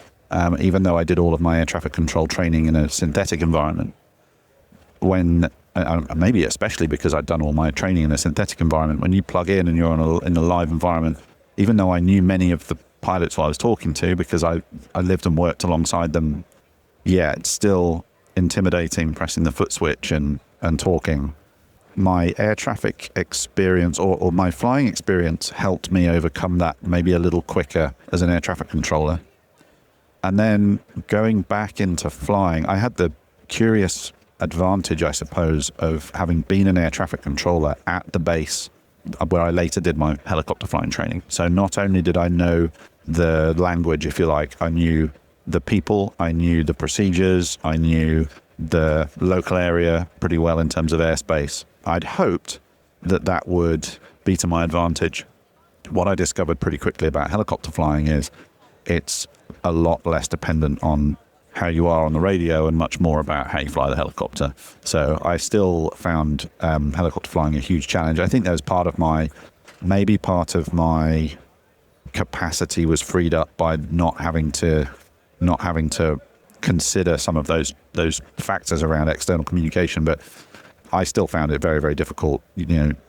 even though I did all of my air traffic control training in a synthetic environment. When maybe especially because I'd done all my training in a synthetic environment, when you plug in and you're in a live environment, even though I knew many of the pilots I was talking to because I lived and worked alongside them, it's still intimidating pressing the foot switch and talking. My air traffic experience or my flying experience helped me overcome that maybe a little quicker as an air traffic controller. And then going back into flying, I had the curious advantage, I suppose, of having been an air traffic controller at the base where I later did my helicopter flying training. So not only did I know the language, if you like, I knew the people, I knew the procedures, I knew the local area pretty well in terms of airspace. I'd hoped that would be to my advantage. What I discovered pretty quickly about helicopter flying is it's a lot less dependent on how you are on the radio and much more about how you fly the helicopter. So I still found helicopter flying a huge challenge. I think that was part of my capacity was freed up by not having to consider some of those factors around external communication, but I still found it very, very difficult,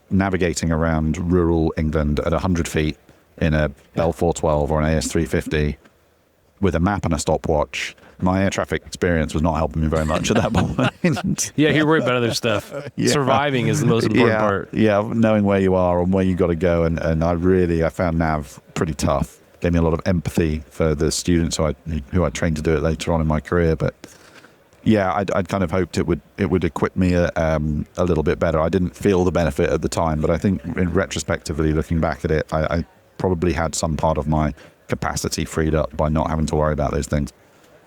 navigating around rural England at 100 feet in a Bell 412 or an AS350 with a map and a stopwatch. My air traffic experience was not helping me very much at that point. Yeah, you're worried about other stuff. Yeah. Surviving is the most important part. Yeah, knowing where you are and where you got to go. And I found nav pretty tough. Gave me a lot of empathy for the students who I trained to do it later on in my career. But yeah, I'd kind of hoped it would equip me a little bit better. I didn't feel the benefit at the time, but I think retrospectively looking back at it, I probably had some part of my capacity freed up by not having to worry about those things.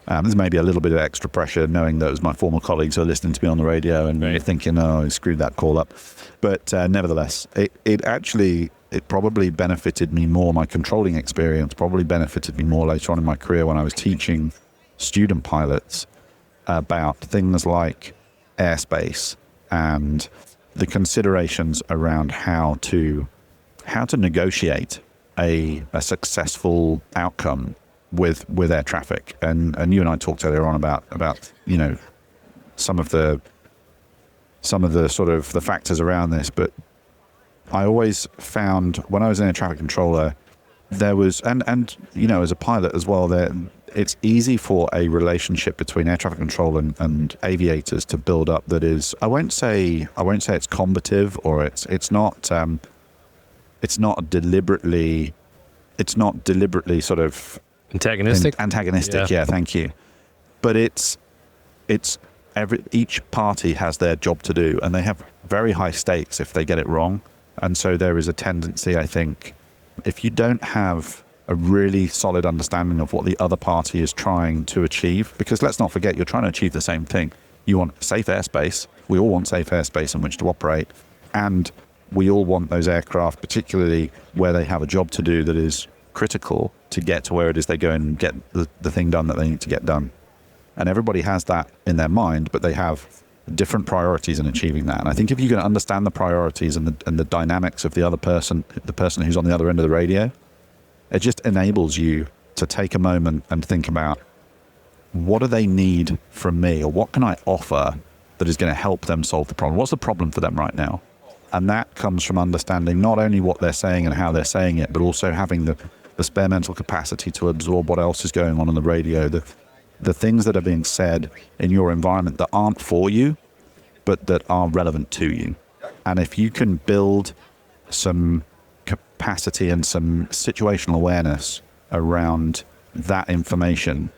There's maybe a little bit of extra pressure knowing that it was my former colleagues who are listening to me on the radio and thinking, oh, I screwed that call up. But nevertheless, it probably benefited me more. My controlling experience probably benefited me more later on in my career when I was teaching student pilots about things like airspace and the considerations around how to negotiate a successful outcome with air traffic, and you and I talked earlier on about some of the sort of the factors around this, but I always found when I was an air traffic controller, there was and as a pilot as well, it's easy for a relationship between air traffic control and aviators to build up that is, I won't say it's combative, or it's not deliberately sort of antagonistic. Yeah, thank you. But each party has their job to do, and they have very high stakes if they get it wrong. And so there is a tendency, I think, if you don't have a really solid understanding of what the other party is trying to achieve, because let's not forget, you're trying to achieve the same thing. You want safe airspace. We all want safe airspace in which to operate. And we all want those aircraft, particularly where they have a job to do that is critical to get to where it is they go and get the thing done that they need to get done. And everybody has that in their mind, but they have different priorities in achieving that. And I think if you can understand the priorities and the dynamics of the other person, the person who's on the other end of the radio, it just enables you to take a moment and think about, what do they need from me, or what can I offer that is going to help them solve the problem? What's the problem for them right now? And that comes from understanding not only what they're saying and how they're saying it, but also having the spare mental capacity to absorb what else is going on the radio, the things that are being said in your environment that aren't for you, but that are relevant to you. And if you can build some capacity and some situational awareness around that information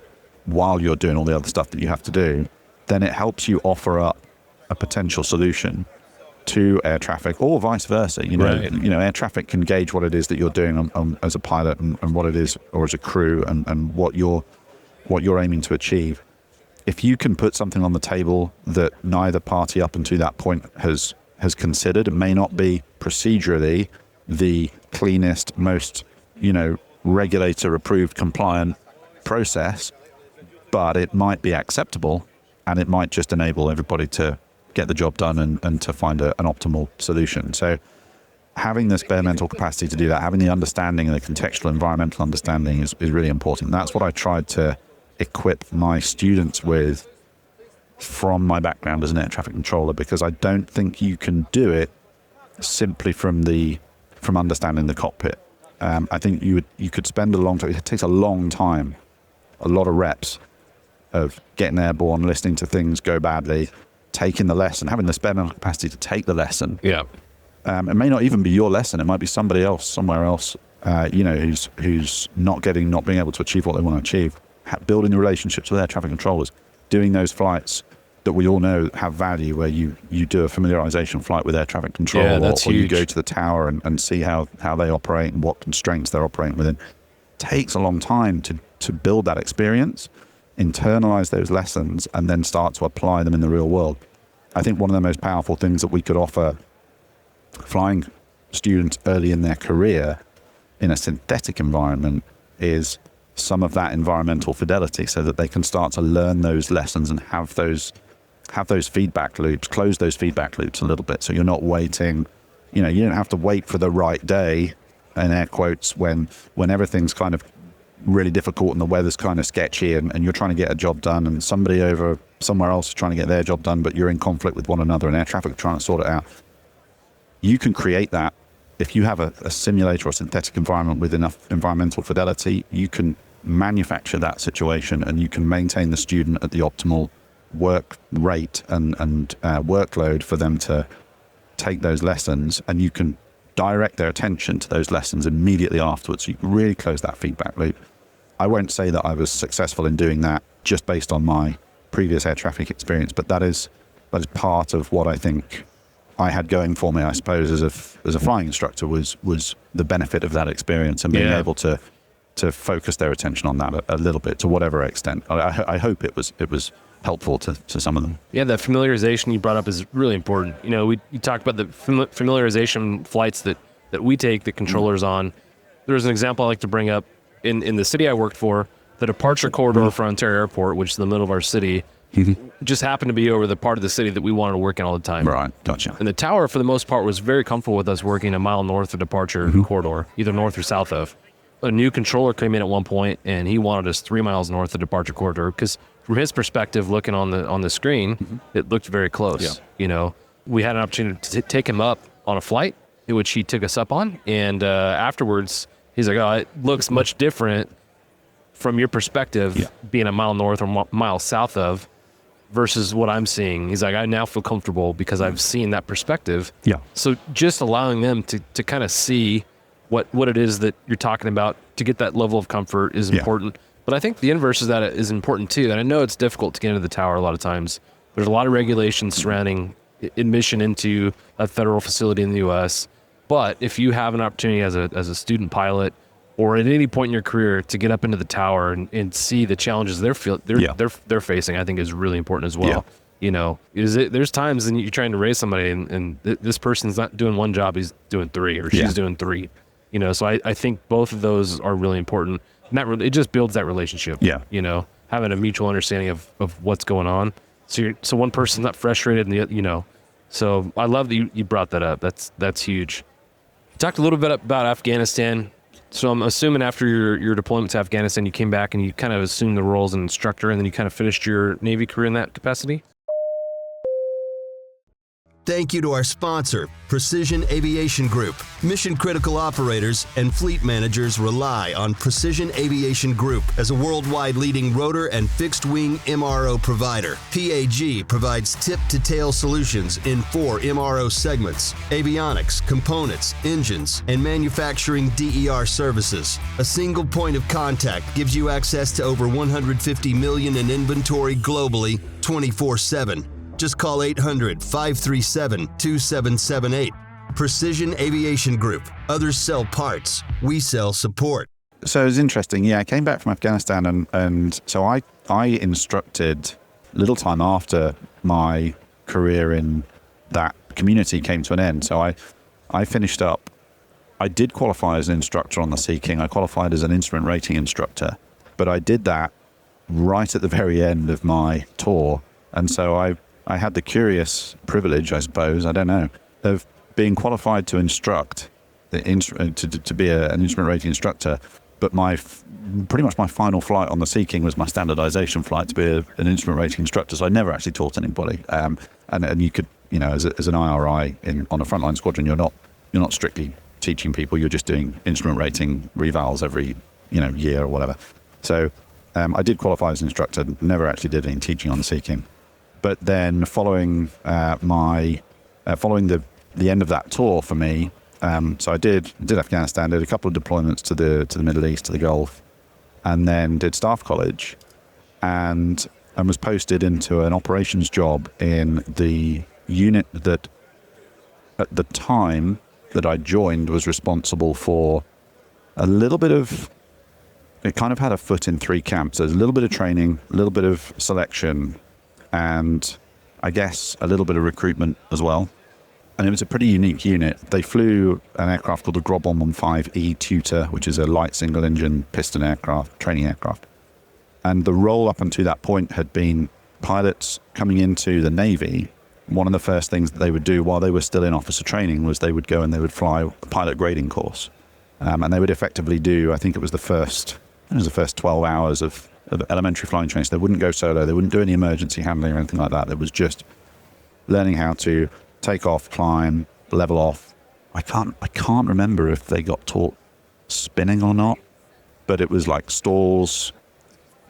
while you're doing all the other stuff that you have to do, then it helps you offer up a potential solution to air traffic, or vice versa. Air traffic can gauge what it is that you're doing as a pilot and what it is, or as a crew, and what you're aiming to achieve. If you can put something on the table that neither party up until that point has considered, it may not be procedurally the cleanest, most regulator approved compliant process, but it might be acceptable, and it might just enable everybody to get the job done and to find an optimal solution. So having the spare mental capacity to do that, having the understanding and the contextual environmental understanding is really important. That's what I tried to equip my students with from my background as an air traffic controller, because I don't think you can do it simply from understanding the cockpit. I think you could spend a long time. It takes a long time, a lot of reps of getting airborne, listening to things go badly, taking the lesson, having the spare mental capacity to take the lesson. Yeah. It may not even be your lesson. It might be somebody else, somewhere else, who's not being able to achieve what they want to achieve. Building the relationships with air traffic controllers, doing those flights that we all know have value, where you do a familiarization flight with air traffic control, or you go to the tower and see how they operate and what constraints they're operating within. It takes a long time to build that experience, internalize those lessons, and then start to apply them in the real world. I think one of the most powerful things that we could offer flying students early in their career in a synthetic environment is some of that environmental fidelity, so that they can start to learn those lessons and have those feedback loops, close those feedback loops a little bit. So you're not waiting, you don't have to wait for the right day, in air quotes, when everything's kind of really difficult and the weather's kind of sketchy and you're trying to get a job done and somebody over somewhere else is trying to get their job done, but you're in conflict with one another and air traffic are trying to sort it out. You can create that. If you have a simulator or synthetic environment with enough environmental fidelity, you can manufacture that situation and you can maintain the student at the optimal work rate and workload for them to take those lessons, and you can direct their attention to those lessons immediately afterwards. You can really close that feedback loop. I won't say that I was successful in doing that just based on my previous air traffic experience, but that is part of what I think I had going for me, I suppose, as a flying instructor was the benefit of that experience and being able to focus their attention on that a little bit to whatever extent. I hope it was helpful to some of them. Yeah, that familiarization you brought up is really important. You know, you talked about the familiarization flights that we take the controllers on. There's an example I like to bring up. In the city I worked for, the departure corridor for Ontario Airport, which is in the middle of our city, just happened to be over the part of the city that we wanted to work in all the time. Right, gotcha. And the tower, for the most part, was very comfortable with us working a mile north of departure corridor, either north or south of. A new controller came in at one point, and he wanted us 3 miles north of departure corridor because from his perspective, looking on the screen, it looked very close. Yeah. You know, we had an opportunity to take him up on a flight, which he took us up on, and afterwards, he's like, "Oh, it looks much different from your perspective, being a mile north or mile south of, versus what I'm seeing." He's like, "I now feel comfortable because I've seen that perspective." Yeah. So just allowing them to kind of see what it is that you're talking about to get that level of comfort is important. But I think the inverse of that is important too. And I know it's difficult to get into the tower a lot of times. There's a lot of regulations surrounding admission into a federal facility in the U.S. But if you have an opportunity as a student pilot or at any point in your career to get up into the tower and see the challenges they're facing, I think is really important as well. Yeah. You know, there's times when you're trying to raise somebody and this person's not doing one job, he's doing 3 or she's doing 3. You know, so I think both of those are really important. And it just builds that relationship. Yeah. You know, having a mutual understanding of what's going on. So one person's not frustrated and the, you know, so I love that you brought that up. That's huge. You talked a little bit about Afghanistan. So I'm assuming after your deployment to Afghanistan, you came back and you kind of assumed the role as an instructor and then you kind of finished your Navy career in that capacity? Thank you to our sponsor, Precision Aviation Group. Mission-critical operators and fleet managers rely on Precision Aviation Group as a worldwide leading rotor and fixed-wing MRO provider. PAG provides tip-to-tail solutions in 4 MRO segments: avionics, components, engines, and manufacturing DER services. A single point of contact gives you access to over 150 million in inventory globally, 24/7. Just call 800-537-2778. Precision Aviation Group. Others sell parts. We sell support. So it was interesting. Yeah, I came back from Afghanistan and so I instructed a little time after my career in that community came to an end. So I finished up. I did qualify as an instructor on the Sea King. I qualified as an instrument rating instructor, but I did that right at the very end of my tour. And so I had the curious privilege, I suppose, I don't know, of being qualified to instruct, to be an instrument rating instructor. But pretty much my final flight on the Sea King was my standardization flight to be an instrument rating instructor. So I never actually taught anybody. And you could, you know, as an IRI on a frontline squadron, you're not strictly teaching people. You're just doing instrument rating revals every, year or whatever. So I did qualify as an instructor. Never actually did any teaching on the Sea King. But then following the end of that tour for me, so I did Afghanistan, did a couple of deployments to the Middle East, to the Gulf, and then did staff college, and was posted into an operations job in the unit that at the time that I joined was responsible for a little bit of, it kind of had a foot in 3 camps. There's a little bit of training, a little bit of selection, and I guess a little bit of recruitment as well. And it was a pretty unique unit. They flew an aircraft called the Grob 115E Tutor, which is a light single-engine piston aircraft, training aircraft. And the role up until that point had been pilots coming into the Navy. One of the first things that they would do while they were still in officer training was they would go and they would fly a pilot grading course. And they would effectively do, I think it was the first it was the first 12 hours of elementary flying training. So they wouldn't go solo. They wouldn't do any emergency handling or anything like that. It was just learning how to take off, climb, level off. I can't remember if they got taught spinning or not, but it was like stalls,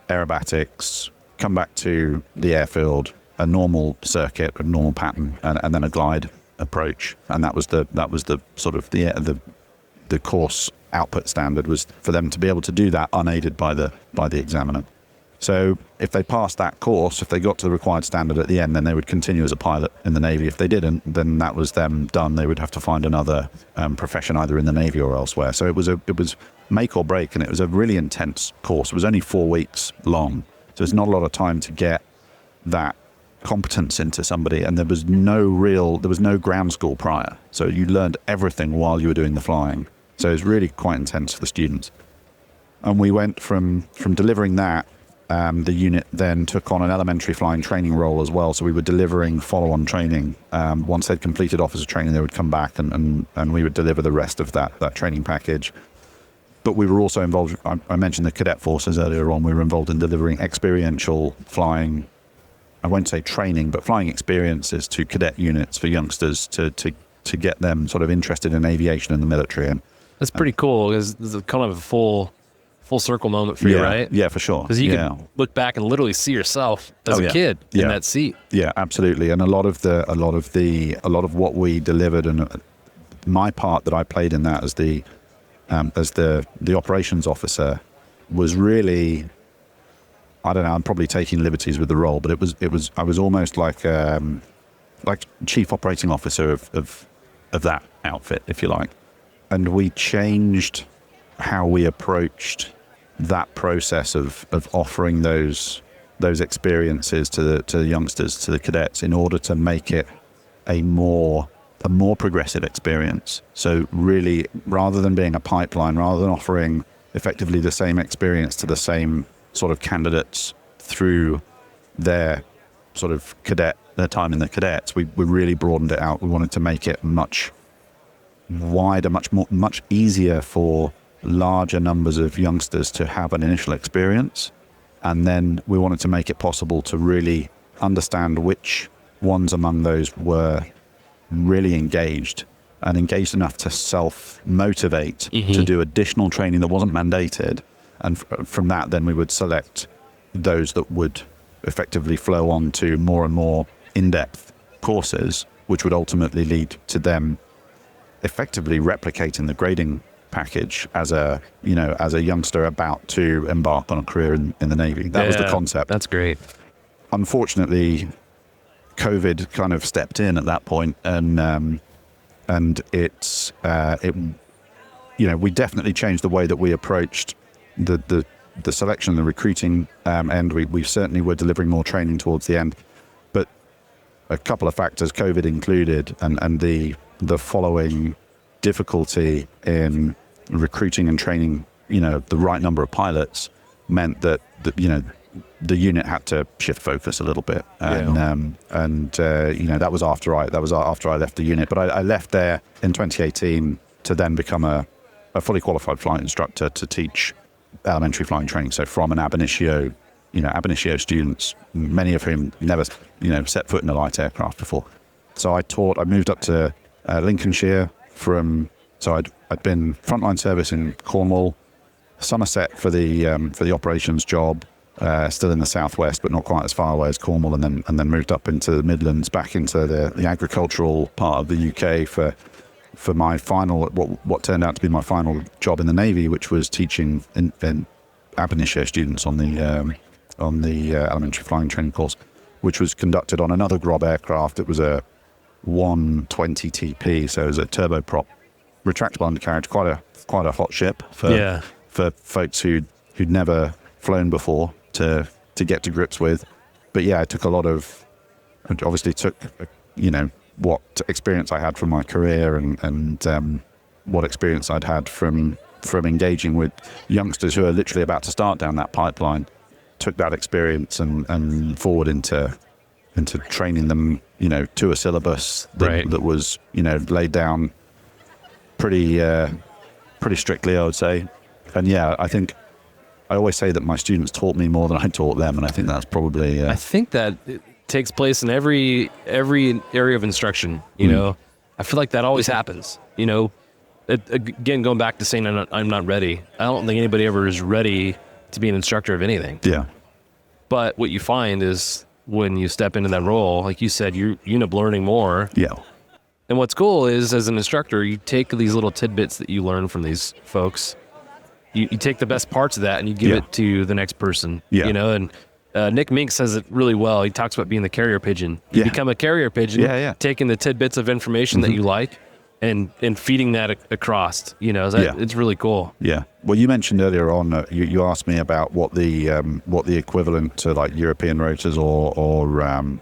aerobatics, come back to the airfield, a normal circuit, a normal pattern, and then a glide approach. And that was the sort of the course output standard, was for them to be able to do that unaided by the examiner. So if they passed that course, if they got to the required standard at the end, then they would continue as a pilot in the Navy. If they didn't, then that was them done. They would have to find another profession either in the Navy or elsewhere. So it was make or break, and it was a really intense course. It was only 4 weeks long, so there's not a lot of time to get that competence into somebody, and there was no ground school prior. So you learned everything while you were doing the flying. So it was really quite intense for the students. And we went from delivering that. The unit then took on an elementary flying training role as well. So we were delivering follow-on training. Once they'd completed officer training, they would come back and we would deliver the rest of that training package. But we were also involved, I mentioned the cadet forces earlier on, we were involved in delivering experiential flying, I won't say training, but flying experiences to cadet units for youngsters to get them sort of interested in aviation and the military. And that's pretty cool, because this is kind of a full circle moment for you, right? Yeah, for sure. Because you can look back and literally see yourself as a kid in that seat. Yeah, absolutely. And a lot of what we delivered, and my part that I played in that as the operations officer, was really, I don't know, I'm probably taking liberties with the role, but I was almost like chief operating officer of that outfit, if you like. And we changed how we approached that process of offering those experiences to the youngsters, to the cadets, in order to make it a more progressive experience. So really, rather than being a pipeline, rather than offering effectively the same experience to the same sort of candidates through their sort of their time in the cadets, we really broadened it out. We wanted to make it much wider, much easier for larger numbers of youngsters to have an initial experience. And then we wanted to make it possible to really understand which ones among those were really engaged enough to self-motivate to do additional training that wasn't mandated. And from that, then we would select those that would effectively flow on to more and more in-depth courses, which would ultimately lead to them effectively replicating the grading package as a youngster about to embark on a career in the Navy. That was the concept. That's great. Unfortunately, COVID kind of stepped in at that point, and we definitely changed the way that we approached the selection, the recruiting, and we certainly were delivering more training towards the end. But a couple of factors, COVID included, and the following difficulty in recruiting and training, the right number of pilots, meant that the unit had to shift focus a little bit, that was after I left the unit. But I left there in 2018 to then become a fully qualified flight instructor to teach elementary flying training. So from an ab initio students, many of whom never set foot in a light aircraft before. So I moved up to Lincolnshire so I'd been frontline service in Cornwall, Somerset for the operations job, still in the southwest, but not quite as far away as Cornwall, and then moved up into the Midlands, back into the agricultural part of the UK for my final, what turned out to be my final job in the Navy, which was teaching in ab initio students on the elementary flying training course, which was conducted on another Grob aircraft. It was a 120 TP, so it was a turboprop retractable undercarriage, quite a hot ship for folks who'd never flown before to get to grips with. But yeah, it obviously took what experience I had from my career and what experience I'd had from engaging with youngsters who are literally about to start down that pipeline, took that experience and forward into training them, to a syllabus that was, laid down pretty strictly, I would say. And yeah, I think I always say that my students taught me more than I taught them, and I think that's probably. I think that it takes place in every area of instruction. You know, I feel like that always happens. You know, again, going back to saying I'm not ready. I don't think anybody ever is ready to be an instructor of anything. Yeah. But what you find is when you step into that role, like you said, you end up learning more. Yeah. And what's cool is, as an instructor, you take these little tidbits that you learn from these folks. You take the best parts of that and you give it to the next person. Yeah. You know, and Nick Mink says it really well. He talks about being the carrier pigeon. You become a carrier pigeon, taking the tidbits of information that you like and feeding that across. You know, it's really cool. Yeah. Well, you mentioned earlier on, you asked me about what the equivalent to like European Rotors or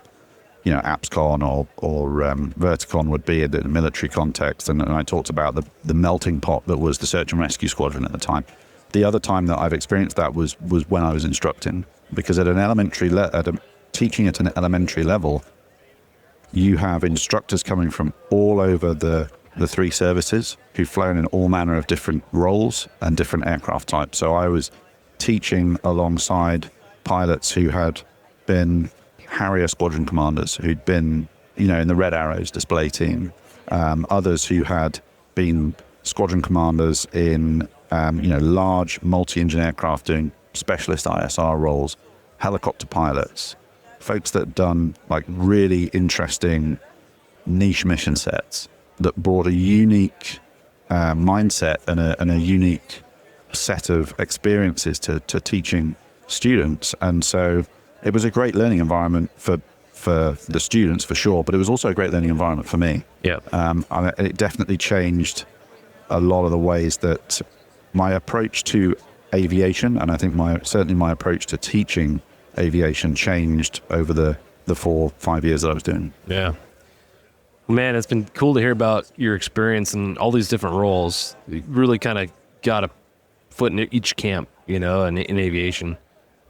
you know, APSCON or Verticon would be in the military context, and I talked about the melting pot that was the search and rescue squadron at the time. The other time that I've experienced that was when I was instructing, because at an elementary teaching at an elementary level, you have instructors coming from all over the three services who've flown in all manner of different roles and different aircraft types. So I was teaching alongside pilots who had been Harrier squadron commanders, who'd been, you know, in the Red Arrows display team, others who had been squadron commanders in, you know, large multi-engine aircraft doing specialist ISR roles, helicopter pilots, folks that had done like really interesting niche mission sets that brought a unique mindset and a unique set of experiences to teaching students. And so it was a great learning environment for the students, for sure, but it was also a great learning environment for me. Yeah. It definitely changed a lot of the ways that my approach to aviation, and I think certainly my approach to teaching aviation changed over the 4-5 years that I was doing. Yeah. Man, it's been cool to hear about your experience in all these different roles. You really kind of got a foot in each camp, you know, in aviation.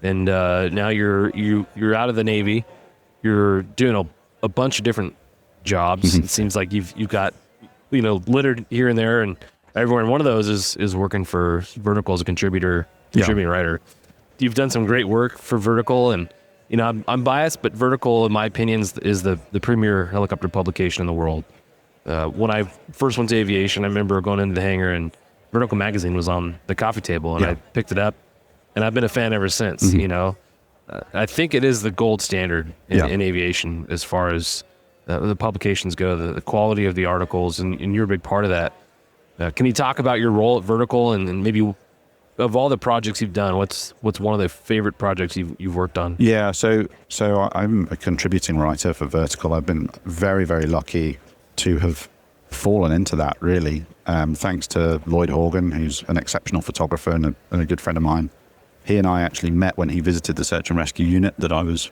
And now you're out of the Navy. You're doing a bunch of different jobs. It seems like you've got, you know, littered here and there, and everywhere. And one of those is working for Vertical as a contributing writer. You've done some great work for Vertical, and you know, I'm biased, but Vertical, in my opinion, is the premier helicopter publication in the world. When I first went to aviation, I remember going into the hangar and Vertical magazine was on the coffee table, and I picked it up, and I've been a fan ever since. You know, I think it is the gold standard in aviation as far as the publications go, the quality of the articles, and you're a big part of that. Can you talk about your role at Vertical and maybe of all the projects you've done, what's one of the favorite projects you've worked on? Yeah, so I'm a contributing writer for Vertical. I've been very, very lucky to have fallen into that, really. Thanks to Lloyd Horgan, who's an exceptional photographer and a good friend of mine. He and I actually met when he visited the search and rescue unit that I was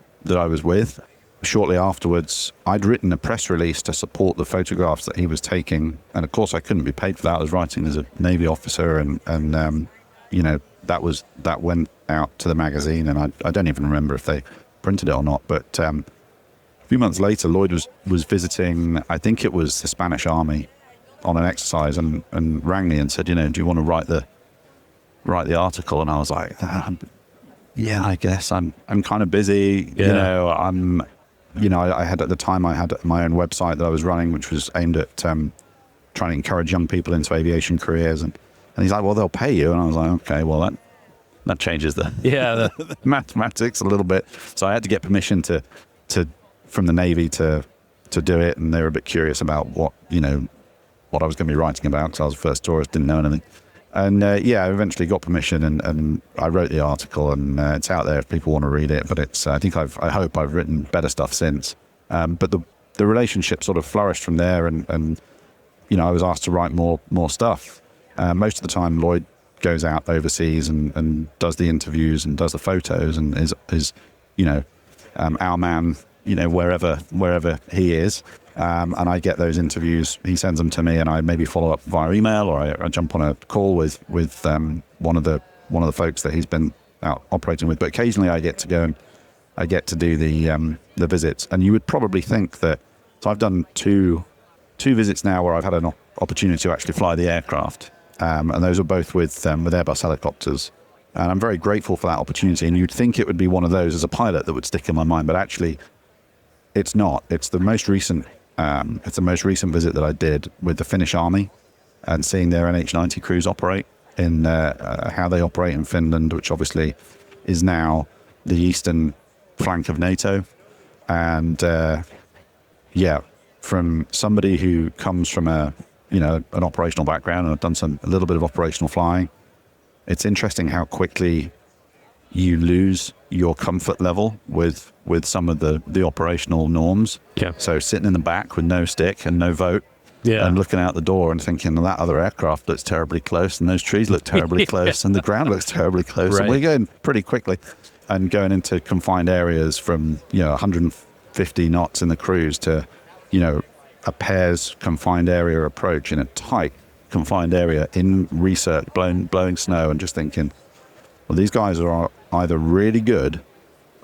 with. Shortly afterwards, I'd written a press release to support the photographs that he was taking, and of course I couldn't be paid for that. I was writing as a Navy officer, and you know, that went out to the magazine, and I don't even remember if they printed it or not. But a few months later, Lloyd was visiting, I think it was the Spanish Army, on an exercise, and rang me and said, you know, do you want to write the article? And I was like, yeah, I guess I'm kind of busy. Yeah. I had at the time I had my own website that I was running, which was aimed at trying to encourage young people into aviation careers, and he's like, well, they'll pay you. And I was like, okay, well, that changes the mathematics a little bit. So I had to get permission to from the Navy to do it, and they were a bit curious about what I was going to be writing about, because I was the first tourist, didn't know anything. And I eventually got permission, and I wrote the article, and it's out there if people want to read it. But it's I hope I've written better stuff since. But the relationship sort of flourished from there, and you know, I was asked to write more stuff. Most of the time, Lloyd goes out overseas and does the interviews and does the photos, and is you know, our man, you know, wherever he is. And I get those interviews. He sends them to me, and I maybe follow up via email, or I jump on a call with one of the folks that he's been out operating with. But occasionally, I get to go and I get to do the visits. And you would probably think that. So I've done two visits now where I've had an opportunity to actually fly the aircraft, and those are both with Airbus helicopters. And I'm very grateful for that opportunity. And you'd think it would be one of those as a pilot that would stick in my mind, but actually it's not. It's the most recent visit that I did with the Finnish Army and seeing their NH90 crews operate in how they operate in Finland, which obviously is now the eastern flank of NATO. And from somebody who comes from an operational background, and I've done a little bit of operational flying, it's interesting how quickly you lose your comfort level with some of the operational norms. Yeah. So sitting in the back with no stick and no vote, and looking out the door and thinking, well, that other aircraft looks terribly close, and those trees look terribly close, and the ground looks terribly close, Right. and we're going pretty quickly, and going into confined areas from 150 knots in the cruise to a pairs confined area approach in a tight confined area in research, blowing snow, and just thinking, well, these guys are either really good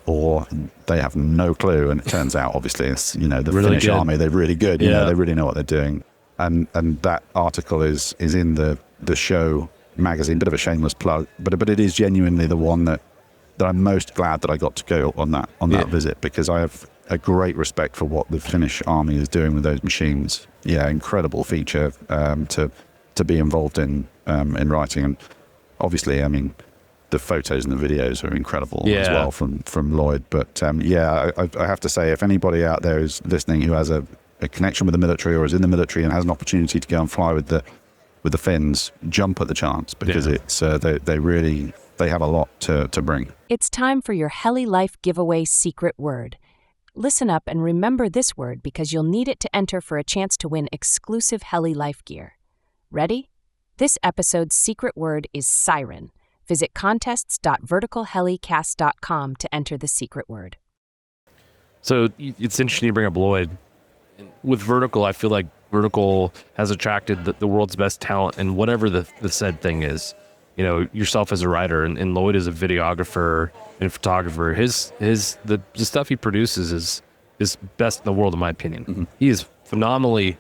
or they have no clue. And it turns out, obviously, it's the Really Finnish good. Army, they're really good. Yeah. They really know what they're doing. And that article is in the show magazine. Bit of a shameless plug, but it is genuinely the one that I'm most glad that I got to go on that visit, because I have a great respect for what the Finnish Army is doing with those machines. Yeah, incredible feature to be involved in writing. And obviously, I mean, the photos and the videos are incredible as well from Lloyd. But I have to say, if anybody out there is listening who has a connection with the military or is in the military and has an opportunity to go and fly with the Finns, jump at the chance, because it's they have a lot to bring. It's time for your Heli Life giveaway secret word. Listen up and remember this word, because you'll need it to enter for a chance to win exclusive Heli Life gear. Ready? This episode's secret word is siren. Visit contests.verticalhelicast.com to enter the secret word. So it's interesting you bring up Lloyd. With Vertical, I feel like Vertical has attracted the world's best talent in whatever the said thing is. Yourself as a writer, and Lloyd as a videographer and photographer. The stuff he produces is best in the world, in my opinion. Mm-hmm. He is phenomenally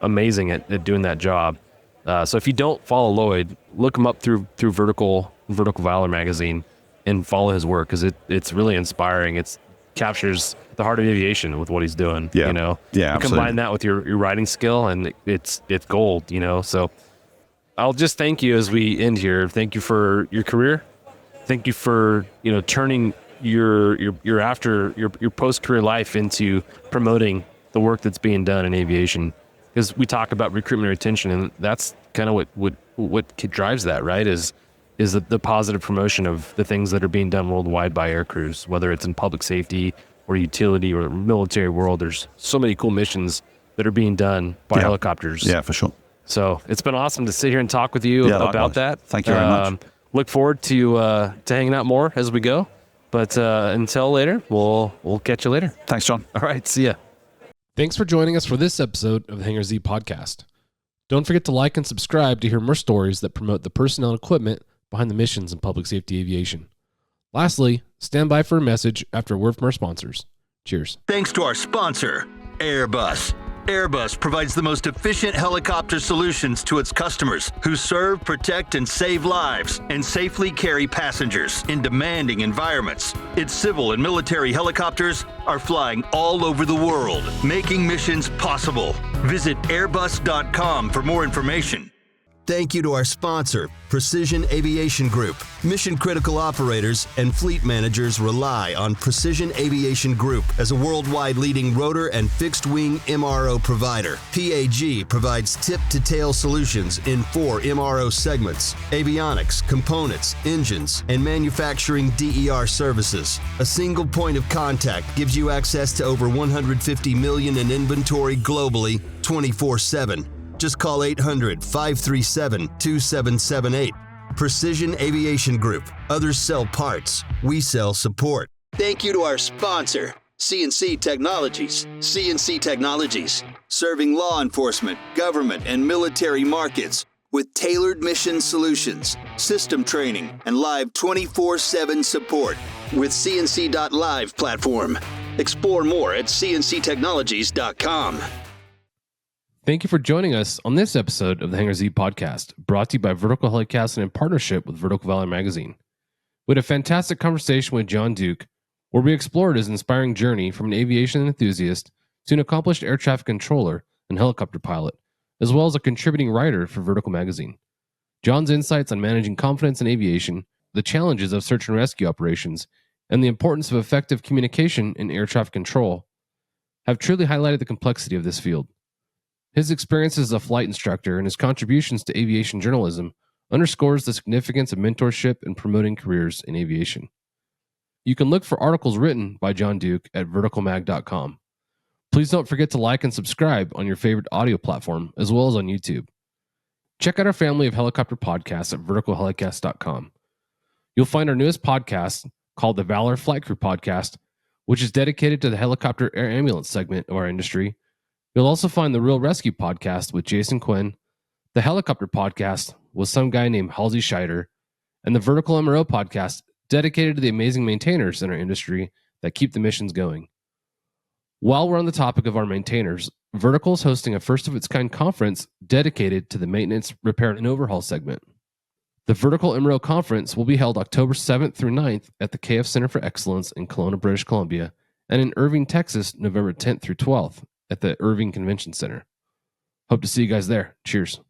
amazing at doing that job. So if you don't follow Lloyd, look him up through Vertical Valor magazine and follow his work, because it's really inspiring. It captures the heart of aviation with what he's doing. Yeah. You Absolutely. combine that with your writing skill, and it's gold. So I'll just thank you as we end here. Thank you for your career. Thank you for turning your post-career life into promoting the work that's being done in aviation. Because we talk about recruitment and retention, and that's kind of what drives that, right? Is the positive promotion of the things that are being done worldwide by air crews, whether it's in public safety or utility or military world. There's so many cool missions that are being done by helicopters. Yeah, for sure. So it's been awesome to sit here and talk with you about likewise. that. Thank you very much. Look forward to hanging out more as we go. But until later, we'll catch you later. Thanks, John. All right, see ya. Thanks for joining us for this episode of the Hangar Z podcast. Don't forget to like and subscribe to hear more stories that promote the personnel and equipment behind the missions in public safety aviation. Lastly, stand by for a message after a word from our sponsors. Cheers. Thanks to our sponsor, Airbus. Airbus provides the most efficient helicopter solutions to its customers, who serve, protect, and save lives and safely carry passengers in demanding environments. Its civil and military helicopters are flying all over the world, making missions possible. Visit airbus.com for more information. Thank you to our sponsor, Precision Aviation Group. Mission-critical operators and fleet managers rely on Precision Aviation Group as a worldwide leading rotor and fixed-wing MRO provider. PAG provides tip-to-tail solutions in 4 MRO segments: avionics, components, engines, and manufacturing DER services. A single point of contact gives you access to over 150 million in inventory globally, 24/7. Just call 800-537-2778. Precision Aviation Group. Others sell parts. We sell support. Thank you to our sponsor, CNC Technologies. CNC Technologies, serving law enforcement, government, and military markets with tailored mission solutions, system training, and live 24/7 support with CNC.live platform. Explore more at cnctechnologies.com. Thank you for joining us on this episode of the Hangar Z podcast, brought to you by Vertical Helicast in partnership with Vertical Valor magazine. We had a fantastic conversation with Jon Duke, where we explored his inspiring journey from an aviation enthusiast to an accomplished air traffic controller and helicopter pilot, as well as a contributing writer for Vertical Magazine. Jon's insights on managing confidence in aviation, the challenges of search and rescue operations, and the importance of effective communication in air traffic control have truly highlighted the complexity of this field. His experience as a flight instructor and his contributions to aviation journalism underscores the significance of mentorship and promoting careers in aviation. You can look for articles written by Jon Duke at verticalmag.com. Please don't forget to like and subscribe on your favorite audio platform, as well as on YouTube. Check out our family of helicopter podcasts at verticalhelicast.com. You'll find our newest podcast called the Valor Flight Crew Podcast, which is dedicated to the helicopter air ambulance segment of our industry. You'll also find the Real Rescue Podcast with Jason Quinn, the Helicopter Podcast with some guy named Halsey Scheider, and the Vertical MRO Podcast dedicated to the amazing maintainers in our industry that keep the missions going. While we're on the topic of our maintainers, Vertical is hosting a first-of-its-kind conference dedicated to the maintenance, repair, and overhaul segment. The Vertical MRO Conference will be held October 7th through 9th at the KF Center for Excellence in Kelowna, British Columbia, and in Irving, Texas, November 10th through 12th at the Irving Convention Center. Hope to see you guys there. Cheers.